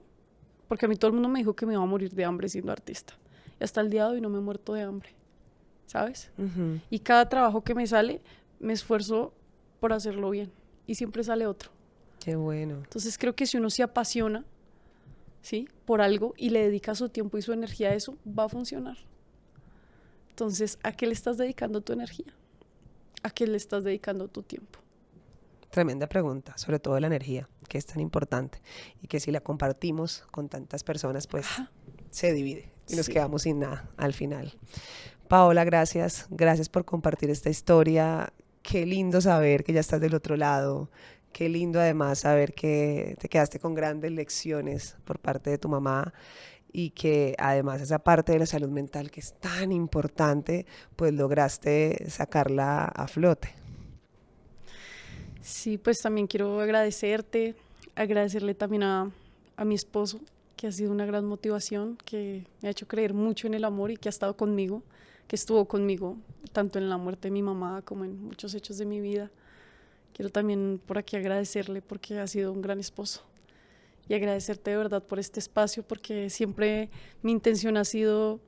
Speaker 2: porque a mí todo el mundo me dijo que me iba a morir de hambre siendo artista. Y hasta el día de hoy no me he muerto de hambre, ¿sabes? Y cada trabajo que me sale, me esfuerzo por hacerlo bien. Y siempre sale otro.
Speaker 1: Qué bueno.
Speaker 2: Entonces creo que si uno se apasiona, ¿sí?, por algo y le dedica su tiempo y su energía a eso, va a funcionar. Entonces, ¿a qué le estás dedicando tu energía? ¿A qué le estás dedicando tu tiempo?
Speaker 1: Tremenda pregunta, sobre todo la energía, que es tan importante y que si la compartimos con tantas personas, pues se divide y nos quedamos sin nada al final. Paola, gracias por compartir esta historia. Qué lindo saber que ya estás del otro lado. Qué lindo además saber que te quedaste con grandes lecciones por parte de tu mamá y que además esa parte de la salud mental que es tan importante, pues lograste sacarla a flote.
Speaker 2: Sí, pues también quiero agradecerle también a mi esposo, que ha sido una gran motivación, que me ha hecho creer mucho en el amor y que ha estado conmigo, que estuvo conmigo tanto en la muerte de mi mamá como en muchos hechos de mi vida. Quiero también por aquí agradecerle porque ha sido un gran esposo y agradecerte de verdad por este espacio, porque siempre mi intención ha sido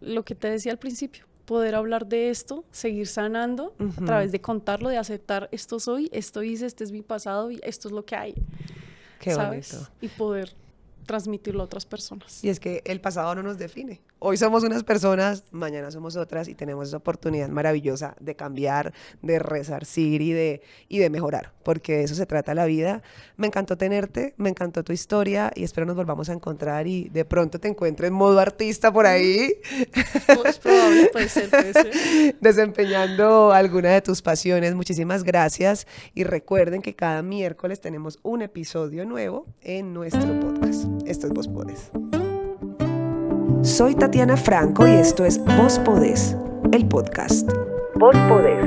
Speaker 2: lo que te decía al principio, poder hablar de esto, seguir sanando a través de contarlo, de aceptar esto soy, esto hice, este es mi pasado y esto es lo que hay.
Speaker 1: Qué
Speaker 2: ¿sabes?
Speaker 1: bonito.
Speaker 2: Y poder transmitirlo a otras personas.
Speaker 1: Y es que el pasado no nos define. Hoy somos unas personas, mañana somos otras y tenemos esa oportunidad maravillosa de cambiar, de resarcir y de mejorar, porque de eso se trata la vida. Me encantó tenerte, me encantó tu historia y espero nos volvamos a encontrar y de pronto te encuentre en modo artista por ahí.
Speaker 2: Es probable, puede ser.
Speaker 1: Desempeñando alguna de tus pasiones. Muchísimas gracias y recuerden que cada miércoles tenemos un episodio nuevo en nuestro podcast. Esto es Vos Podés. Soy Tatiana Franco y esto es Vos Podés, el podcast. Vos Podés,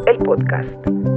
Speaker 1: el podcast.